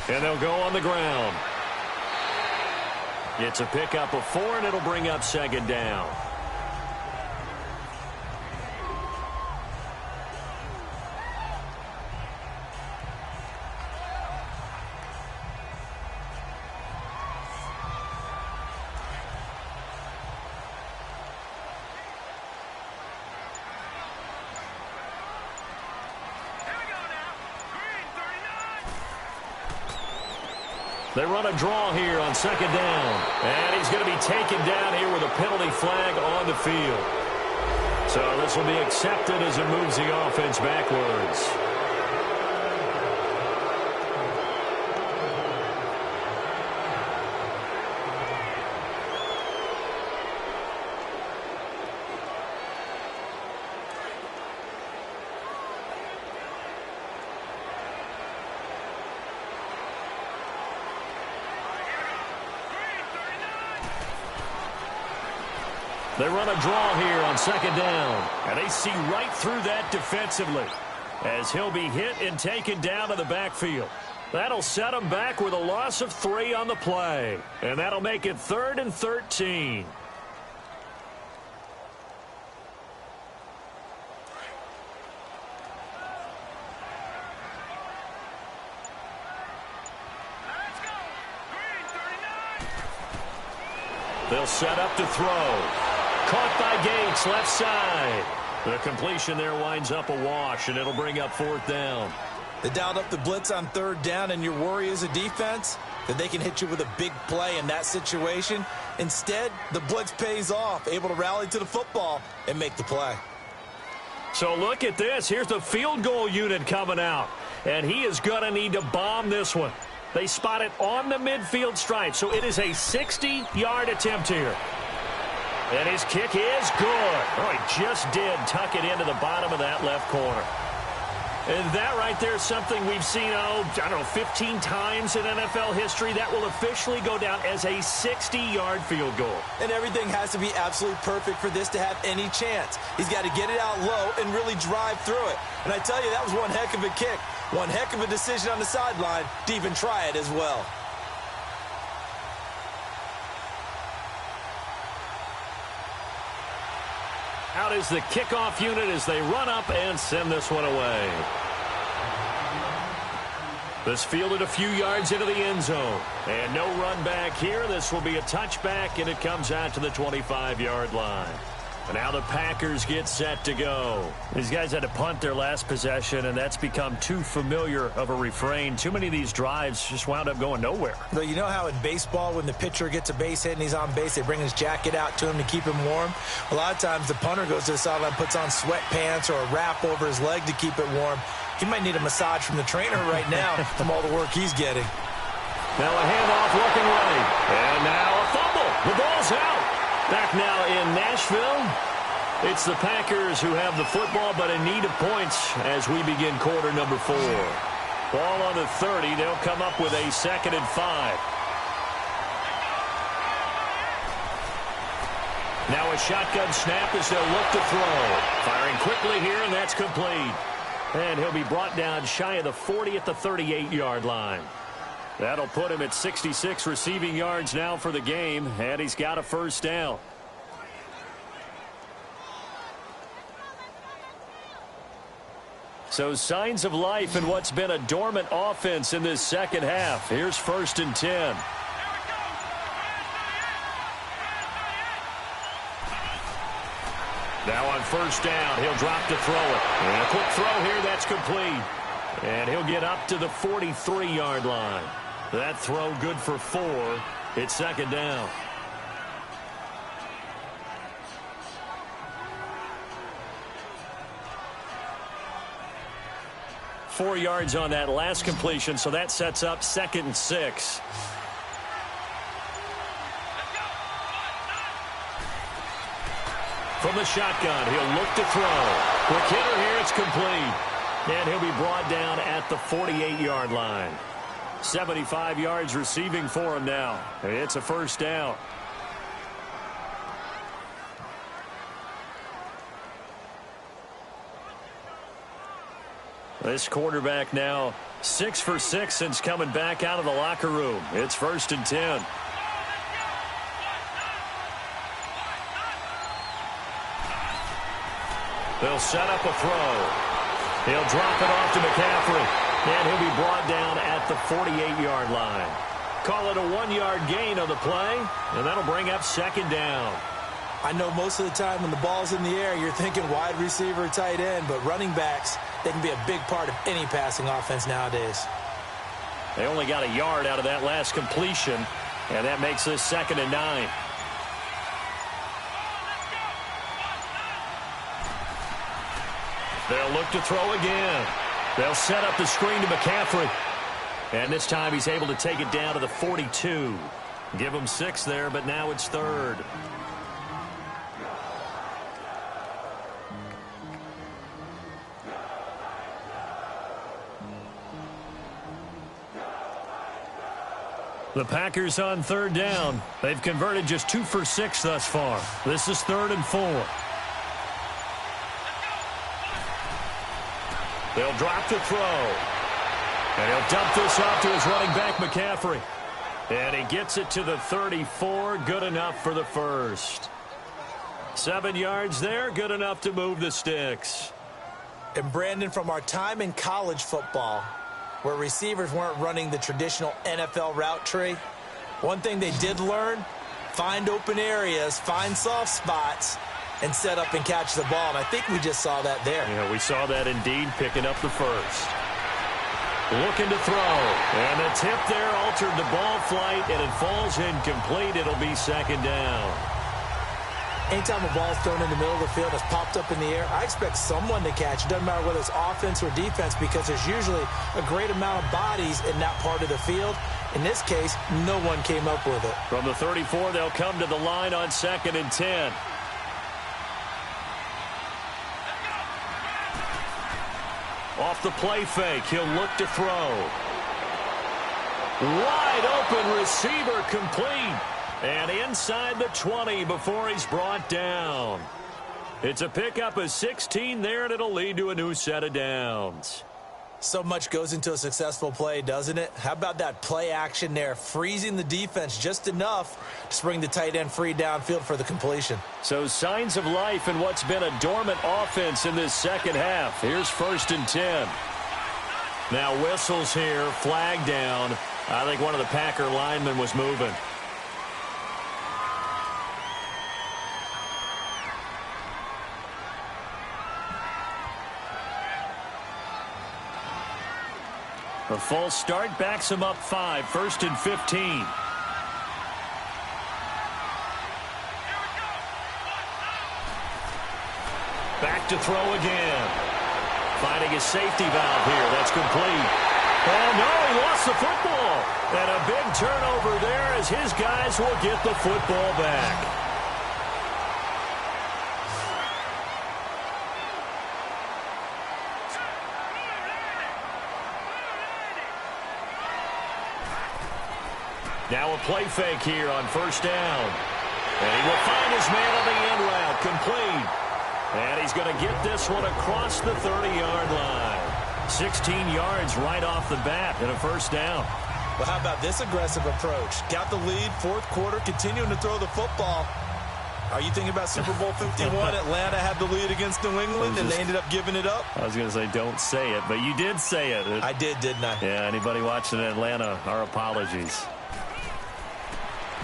And they'll go on the ground. It's a pickup of 4, and it'll bring up 2nd down. They run a draw here on 2nd down. And he's going to be taken down here with a penalty flag on the field. So this will be accepted as it moves the offense backwards. They run a draw here on 2nd down. And they see right through that defensively as he'll be hit and taken down to the backfield. That'll set him back with a loss of 3 on the play. And that'll make it 3rd and 13. They'll set up to throw. Caught by Gates, left side. The completion there winds up a wash, and it'll bring up 4th down. They dialed up the blitz on 3rd down, and your worry as a defense that they can hit you with a big play in that situation. Instead, the blitz pays off, able to rally to the football and make the play. So look at this. Here's the field goal unit coming out. And he is going to need to bomb this one. They spot it on the midfield stripe. So it is a 60-yard attempt here. And his kick is good. Oh, he just did tuck it into the bottom of that left corner. And that right there is something we've seen, I don't know, 15 times in NFL history. That will officially go down as a 60-yard field goal. And everything has to be absolutely perfect for this to have any chance. He's got to get it out low and really drive through it. And I tell you, that was one heck of a kick. One heck of a decision on the sideline to even try it as well. Out is the kickoff unit as they run up and send this one away. This fielded a few yards into the end zone. And no run back here. This will be a touchback, and it comes out to the 25-yard line. And now the Packers get set to go. These guys had to punt their last possession, and that's become too familiar of a refrain. Too many of these drives just wound up going nowhere. Though you know how in baseball when the pitcher gets a base hit and he's on base, they bring his jacket out to him to keep him warm? A lot of times the punter goes to the sideline, puts on sweatpants or a wrap over his leg to keep it warm. He might need a massage from the trainer right now from all the work he's getting. Now a handoff looking right. And now a fumble. The ball's out. Back now in Nashville, it's the Packers who have the football, but in need of points as we begin quarter number 4. Ball on the 30. They'll come up with a 2nd and 5. Now a shotgun snap as they'll look to throw. Firing quickly here, and that's complete. And he'll be brought down shy of the 40 at the 38-yard line. That'll put him at 66 receiving yards now for the game, and he's got a first down. So signs of life in what's been a dormant offense in this second half. Here's 1st and 10. Now on first down, he'll drop to throw it. And a quick throw here, that's complete. And he'll get up to the 43-yard line. That throw good for 4. It's 2nd down. Four yards on that last completion, so that sets up 2nd and 6. From the shotgun, he'll look to throw. Quick hitter here, it's complete. And he'll be brought down at the 48-yard line. 75 yards receiving for him now. It's a first down. This quarterback now 6 for 6 since coming back out of the locker room. It's 1st and 10. They'll set up a throw. He'll drop it off to McCaffrey. And he'll be brought down at the 48-yard line. Call it a 1-yard gain on the play, and that'll bring up 2nd down. I know most of the time when the ball's in the air, you're thinking wide receiver, tight end, but running backs, they can be a big part of any passing offense nowadays. They only got a yard out of that last completion, and that makes this 2nd and 9. They'll look to throw again. They'll set up the screen to McCaffrey. And this time he's able to take it down to the 42. Give him 6 there, but now it's 3rd. The Packers on 3rd down. They've converted just 2 for 6 thus far. This is 3rd and 4. They'll drop to throw. And he'll dump this off to his running back, McCaffrey. And he gets it to the 34. Good enough for the first. 7 yards there. Good enough to move the sticks. And Brandon, from our time in college football, where receivers weren't running the traditional NFL route tree, one thing they did learn, find open areas, find soft spots, and set up and catch the ball. And I think we just saw that there. Yeah, we saw that indeed, picking up the first. Looking to throw. And the tip there altered the ball flight, and it falls incomplete. It'll be 2nd down. Anytime a ball's thrown in the middle of the field and it's popped up in the air, I expect someone to catch. It doesn't matter whether it's offense or defense because there's usually a great amount of bodies in that part of the field. In this case, no one came up with it. From the 34, they'll come to the line on 2nd and 10. Off the play fake, he'll look to throw. Wide open receiver complete. And inside the 20 before he's brought down. It's a pickup of 16 there, and it'll lead to a new set of downs. So much goes into a successful play, doesn't it? How about that play action there, freezing the defense just enough to bring the tight end free downfield for the completion. So signs of life in what's been a dormant offense in this second half. Here's 1st and 10. Now whistles here, flag down. I think one of the Packer linemen was moving. A false start backs him up 5, 1st and 15. Back to throw again. Finding a safety valve here. That's complete. Oh, no, he lost the football. And a big turnover there as his guys will get the football back. Now a play fake here on 1st down. And he will find his man on the end route, complete. And he's going to get this one across the 30-yard line. 16 yards right off the bat and a 1st down. Well, how about this aggressive approach? Got the lead, 4th quarter, continuing to throw the football. Are you thinking about Super Bowl 51? Atlanta had the lead against New England, and they ended up giving it up? I was going to say don't say it, but you did say it. I did, didn't I? Yeah, anybody watching Atlanta, our apologies.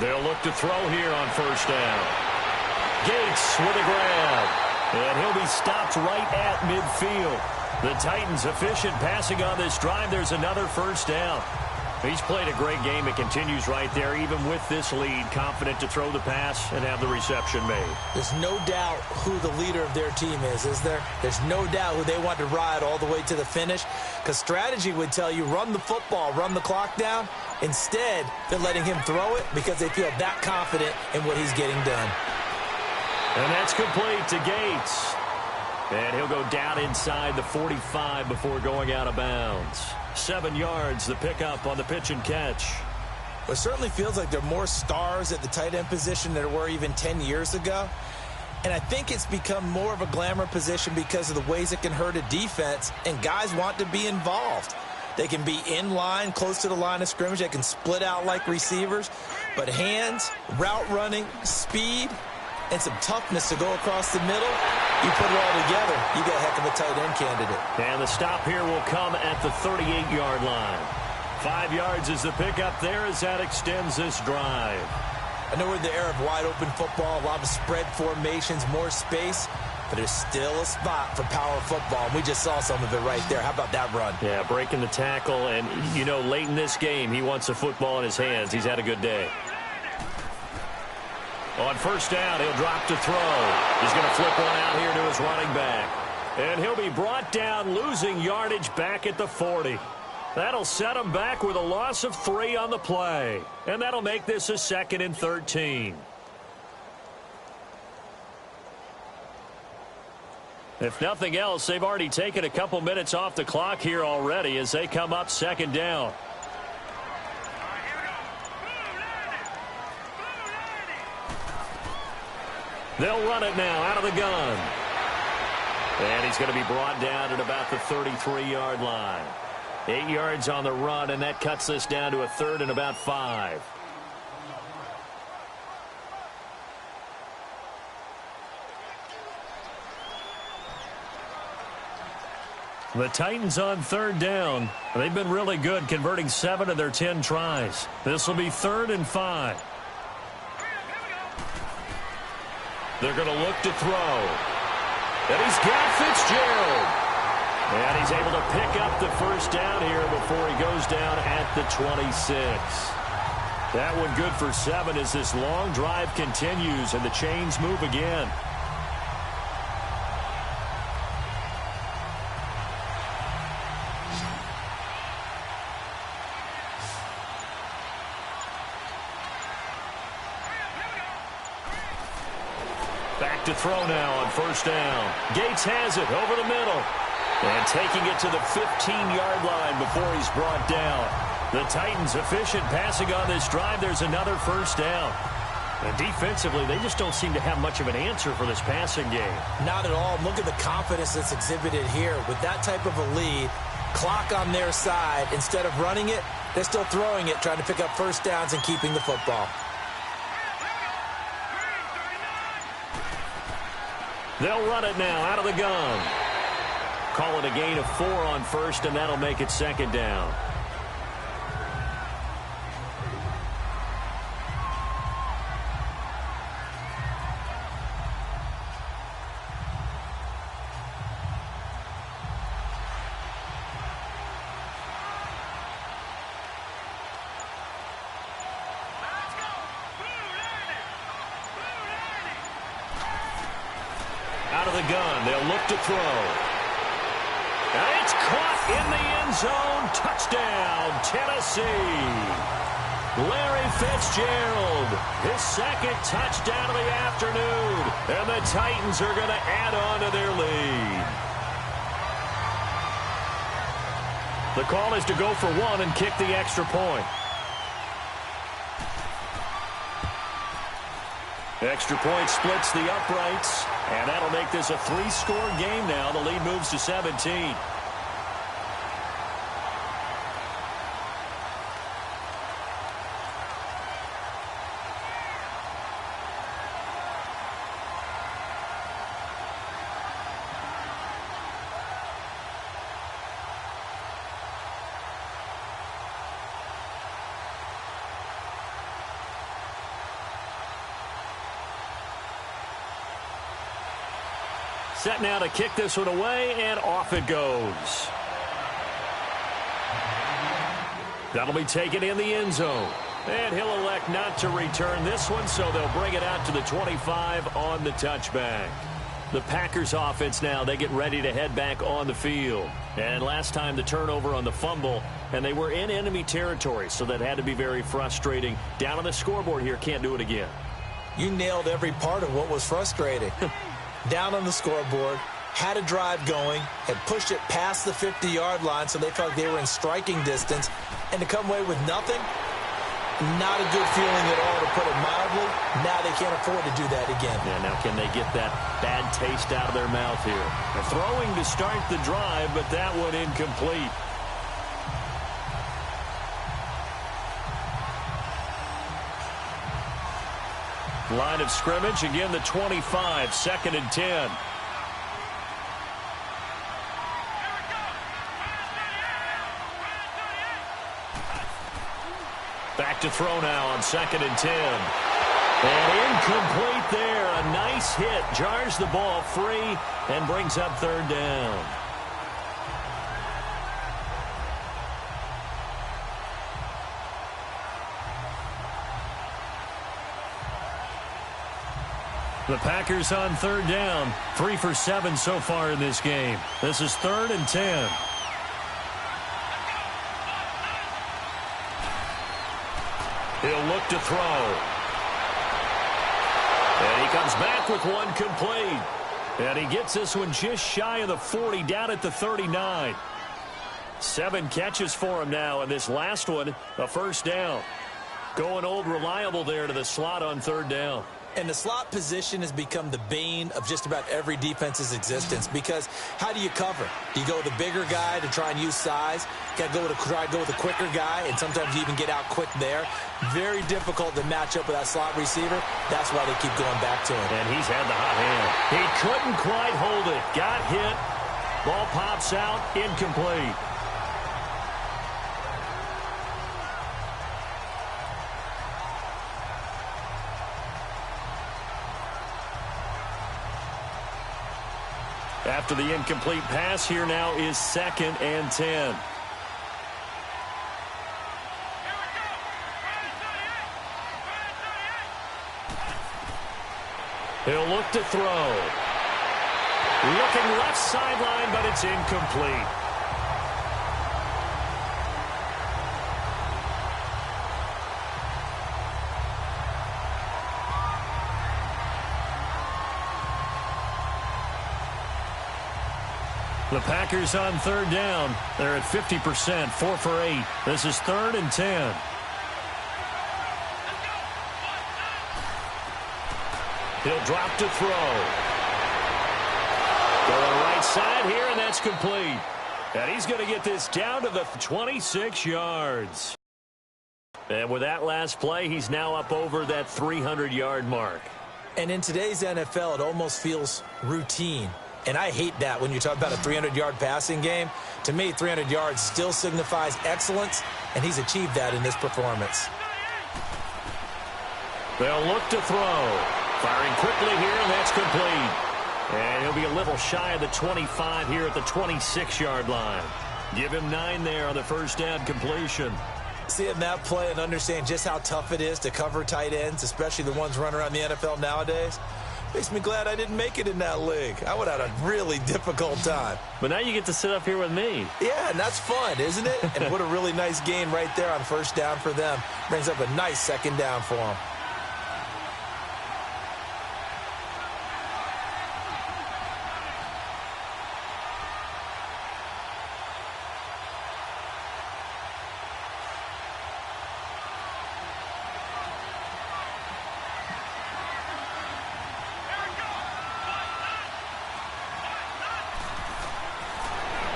They'll look to throw here on 1st down. Gates with a grab. And he'll be stopped right at midfield. The Titans efficient passing on this drive. There's another 1st down. He's played a great game. It continues right there, even with this lead. Confident to throw the pass and have the reception made. There's no doubt who the leader of their team is there? There's no doubt who they want to ride all the way to the finish. Because strategy would tell you, run the football, run the clock down. Instead, they're letting him throw it because they feel that confident in what he's getting done. And that's complete to Gates. And he'll go down inside the 45 before going out of bounds. 7 yards, the pickup on the pitch and catch. Well, it certainly feels like there are more stars at the tight end position than there were even 10 years ago. And I think it's become more of a glamour position because of the ways it can hurt a defense, and guys want to be involved. They can be in line, close to the line of scrimmage. They can split out like receivers. But hands, route running, speed, and some toughness to go across the middle, you put it all together, you got a heck of a tight end candidate. And the stop here will come at the 38-yard line. 5 yards is the pickup there as that extends this drive. I know we're in the era of wide-open football, a lot of spread formations, more space, but there's still a spot for power football, and we just saw some of it right there. How about that run? Yeah, breaking the tackle, and, you know, late in this game, he wants the football in his hands. He's had a good day. On 1st down, he'll drop to throw. He's going to flip one out here to his running back. And he'll be brought down, losing yardage back at the 40. That'll set him back with a loss of 3 on the play. And that'll make this a 2nd and 13. If nothing else, they've already taken a couple minutes off the clock here already as they come up 2nd down. They'll run it now out of the gun. And he's going to be brought down at about the 33-yard line. 8 yards on the run, and that cuts this down to a 3rd and about 5. The Titans on 3rd down. They've been really good, converting 7 of their 10 tries. This will be 3rd and 5. They're going to look to throw. And he's got Fitzgerald. And he's able to pick up the 1st down here before he goes down at the 26. That one good for 7 as this long drive continues and the chains move again. Back to throw now on first down. Gates has it over the middle. And taking it to the 15-yard line before he's brought down. The Titans efficient passing on this drive. There's another first down. And defensively, they just don't seem to have much of an answer for this passing game. Not at all. Look at the confidence that's exhibited here. With that type of a lead, clock on their side, instead of running it, they're still throwing it, trying to pick up first downs and keeping the football. They'll run it now out of the gun. Call it a gain of 4 on first, and that'll make it second down. Out of the gun, they'll look to throw. And it's caught in the end zone. Touchdown, Tennessee. Larry Fitzgerald, his second touchdown of the afternoon. And the Titans are going to add on to their lead. The call is to go for 1 and kick the extra point. Extra point splits the uprights, and that'll make this a 3-score game now. The lead moves to 17. Set now to kick this one away, and off it goes. That'll be taken in the end zone. And he'll elect not to return this one, so they'll bring it out to the 25 on the touchback. The Packers offense now, they get ready to head back on the field. And last time the turnover on the fumble, and they were in enemy territory, so that had to be very frustrating. Down on the scoreboard here, can't do it again. You nailed every part of what was frustrating. Down on the scoreboard, had a drive going, had pushed it past the 50-yard line so they felt like they were in striking distance, and to come away with nothing, not a good feeling at all, to put it mildly. Now they can't afford to do that again. Yeah, now can they get that bad taste out of their mouth here? They're throwing to start the drive, but that one incomplete. Line of scrimmage, again the 25, 2nd and 10. Back to throw now on 2nd and 10. And incomplete there. A nice hit. Jars the ball free and brings up 3rd down. The Packers on 3rd down. 3 for 7 so far in this game. This is 3rd and 10. He'll look to throw. And he comes back with one complete. And he gets this one just shy of the 40, down at the 39. 7 catches for him now, and this last one, a first down. Going old reliable there to the slot on 3rd down. And the slot position has become the bane of just about every defense's existence, because how do you cover? Do you go with a bigger guy to try and use size? Got to try to go with a quicker guy, and sometimes you even get out quick there. Very difficult to match up with that slot receiver. That's why they keep going back to him. And he's had the hot hand. He couldn't quite hold it. Got hit. Ball pops out. Incomplete. After the incomplete pass, here now is 2nd and 10. He'll look to throw. Looking left sideline, but it's incomplete. The Packers on third down. They're at 50%, 4 for 8. This is 3rd and 10. He'll drop to throw. Going right side here, and that's complete. And he's going to get this down to the 26 yards. And with that last play, he's now up over that 300-yard mark. And in today's NFL, it almost feels routine. And I hate that when you talk about a 300-yard passing game. To me, 300 yards still signifies excellence, and he's achieved that in this performance. They'll look to throw. Firing quickly here, and that's complete. And he'll be a little shy of the 25 here at the 26-yard line. Give him 9 there on the first down completion. Seeing that play and understand just how tough it is to cover tight ends, especially the ones running around the NFL nowadays, makes me glad I didn't make it in that league. I would have had a really difficult time. But now you get to sit up here with me. Yeah, and that's fun, isn't it? And what a really nice gain right there on first down for them. Brings up a nice second down for them.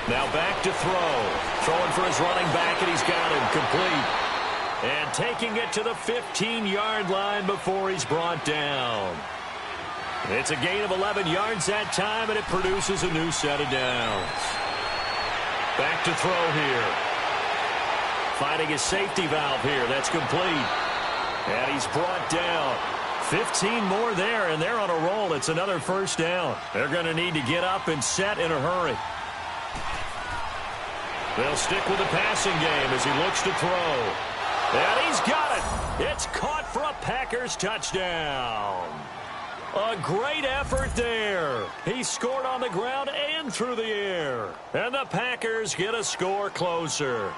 Now back to throw. Throwing for his running back, and he's got him complete. And taking it to the 15-yard line before he's brought down. It's a gain of 11 yards that time, and it produces a new set of downs. Back to throw here. Finding his safety valve here. That's complete. And he's brought down. 15 more there, and they're on a roll. It's another first down. They're going to need to get up and set in a hurry. They'll stick with the passing game as he looks to throw. And he's got it. It's caught for a Packers touchdown. A great effort there. He scored on the ground and through the air. And the Packers get a score closer.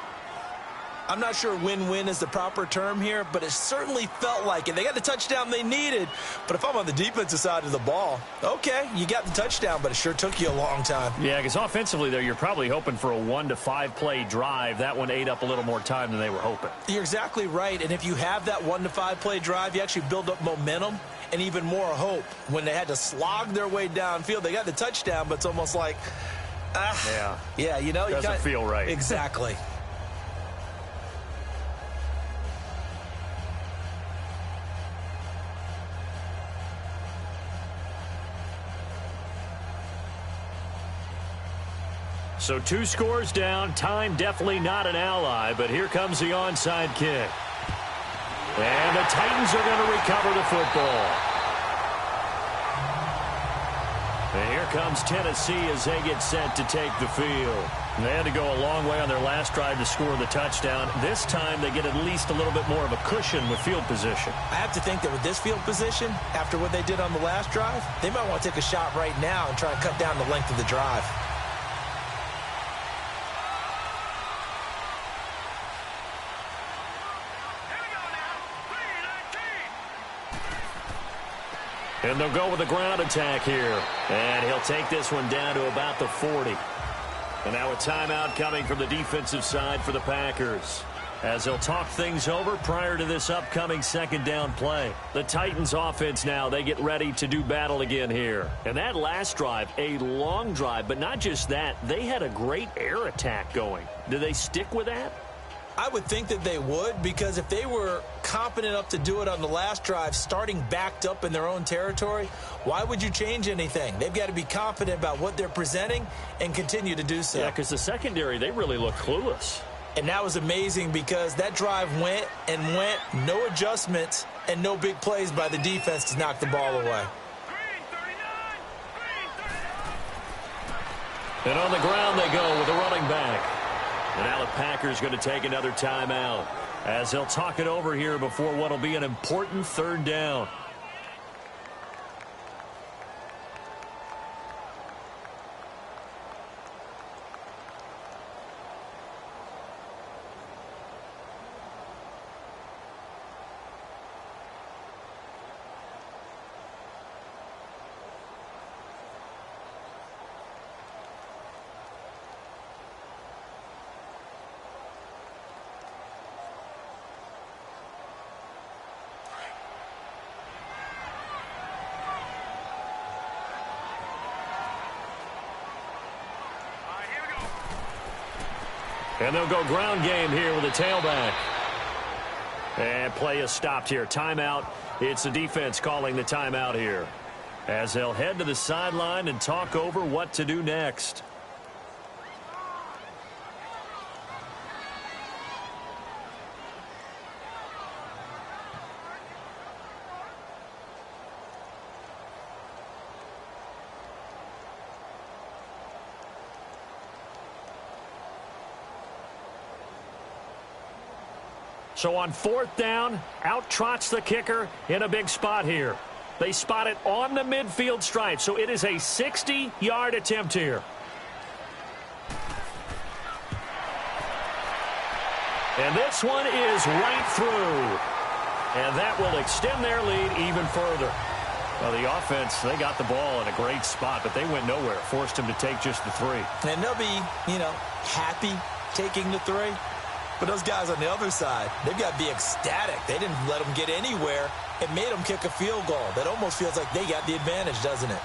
I'm not sure win-win is the proper term here, but it certainly felt like it. They got the touchdown they needed, but if I'm on the defensive side of the ball, okay, you got the touchdown, but it sure took you a long time. Yeah, because offensively, though, you're probably hoping for a 1 to 5 play drive. That one ate up a little more time than they were hoping. You're exactly right, and if you have that 1 to 5 play drive, you actually build up momentum and even more hope. When they had to slog their way downfield, they got the touchdown, but it's almost like, yeah, you know. Doesn't feel right. Exactly. So 2 scores down. Time definitely not an ally, but here comes the onside kick. And the Titans are going to recover the football. And here comes Tennessee as they get set to take the field. They had to go a long way on their last drive to score the touchdown. This time they get at least a little bit more of a cushion with field position. I have to think that with this field position, after what they did on the last drive, they might want to take a shot right now and try and cut down the length of the drive. And they'll go with a ground attack here. And he'll take this one down to about the 40. And now a timeout coming from the defensive side for the Packers, as they'll talk things over prior to this upcoming second down play. The Titans offense now, they get ready to do battle again here. And that last drive, a long drive, but not just that, they had a great air attack going. Do they stick with that? I would think that they would, because if they were competent enough to do it on the last drive, starting backed up in their own territory, why would you change anything? They've got to be confident about what they're presenting and continue to do so. Yeah, because the secondary, they really look clueless. And that was amazing because that drive went and went, no adjustments and no big plays by the defense to knock the ball away. And on the ground they go with a running back. And now the Packers going to take another timeout as they'll talk it over here before what will be an important third down. And they'll go ground game here with a tailback. And play is stopped here. Timeout. It's the defense calling the timeout here, as they'll head to the sideline and talk over what to do next. So on 4th down, out trots the kicker in a big spot here. They spot it on the midfield stripe, so it is a 60-yard attempt here. And this one is right through. And that will extend their lead even further. Well, the offense, they got the ball in a great spot, but they went nowhere. Forced them to take just the 3. And they'll be, happy taking the 3. But those guys on the other side, they've got to be ecstatic. They didn't let them get anywhere. It made them kick a field goal. That almost feels like they got the advantage, doesn't it?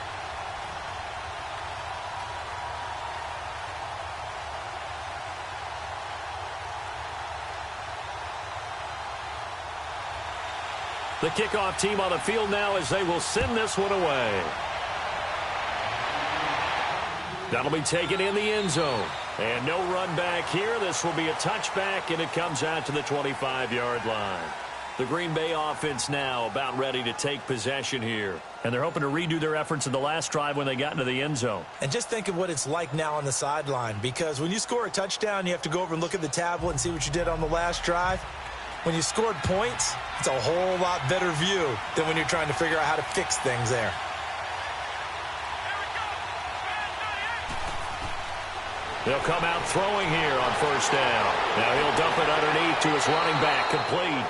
The kickoff team on the field now as they will send this one away. That'll be taken in the end zone. And no run back here. This will be a touchback, and it comes out to the 25-yard line. The Green Bay offense now about ready to take possession here. And they're hoping to redo their efforts in the last drive when they got into the end zone. And just think of what it's like now on the sideline, because when you score a touchdown, you have to go over and look at the tablet and see what you did on the last drive. When you scored points, it's a whole lot better view than when you're trying to figure out how to fix things there. They'll come out throwing here on 1st down. Now he'll dump it underneath to his running back, complete.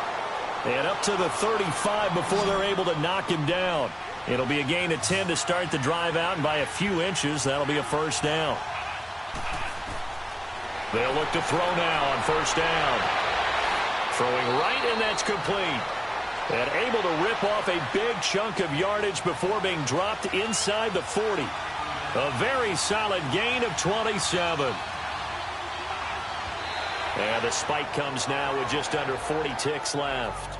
And up to the 35 before they're able to knock him down. It'll be a gain of 10 to start the drive out, and by a few inches, that'll be a 1st down. They'll look to throw now on 1st down. Throwing right, and that's complete. And able to rip off a big chunk of yardage before being dropped inside the 40. A very solid gain of 27. And the spike comes now with just under 40 ticks left.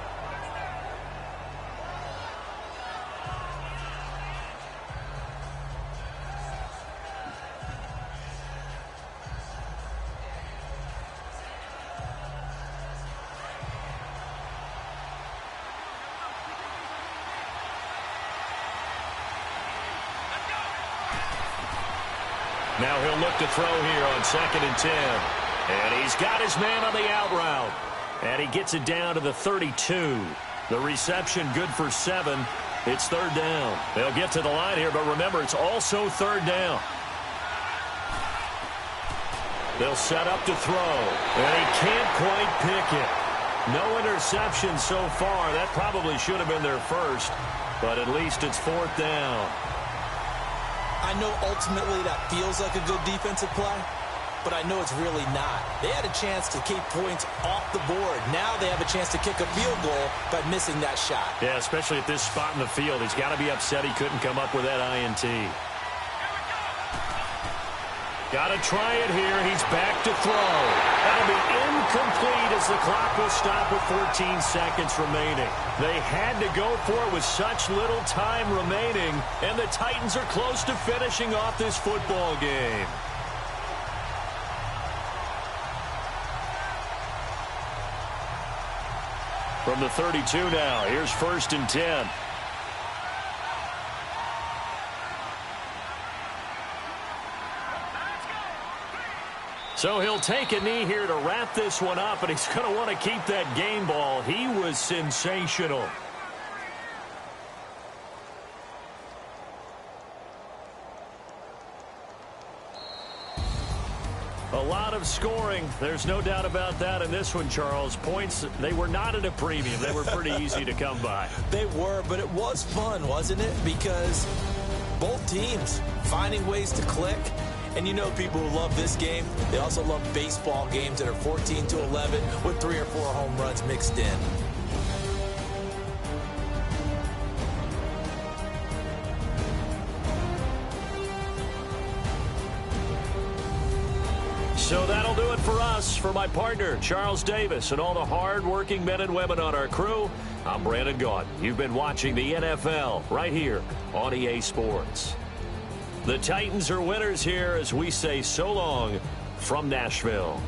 Now he'll look to throw here on 2nd and 10. And he's got his man on the out route. And he gets it down to the 32. The reception good for 7. It's 3rd down. They'll get to the line here, but remember, it's also 3rd down. They'll set up to throw. And he can't quite pick it. No interception so far. That probably should have been their first. But at least it's 4th down. I know ultimately that feels like a good defensive play, but I know it's really not. They had a chance to keep points off the board. Now they have a chance to kick a field goal by missing that shot. Yeah, especially at this spot in the field. He's got to be upset he couldn't come up with that INT. Got to try it here. He's back to throw. That'll be incomplete as the clock will stop with 14 seconds remaining. They had to go for it with such little time remaining, and the Titans are close to finishing off this football game. From the 32 now, here's 1st and 10. So he'll take a knee here to wrap this one up, and he's going to want to keep that game ball. He was sensational. A lot of scoring. There's no doubt about that in this one, Charles. Points, they were not at a premium. They were pretty easy to come by. They were, but it was fun, wasn't it? Because both teams finding ways to click. And you know people who love this game, they also love baseball games that are 14-11 with 3 or 4 home runs mixed in. So that'll do it for us. For my partner, Charles Davis, and all the hard-working men and women on our crew, I'm Brandon Gaudin. You've been watching the NFL right here on EA Sports. The Titans are winners here as we say so long from Nashville.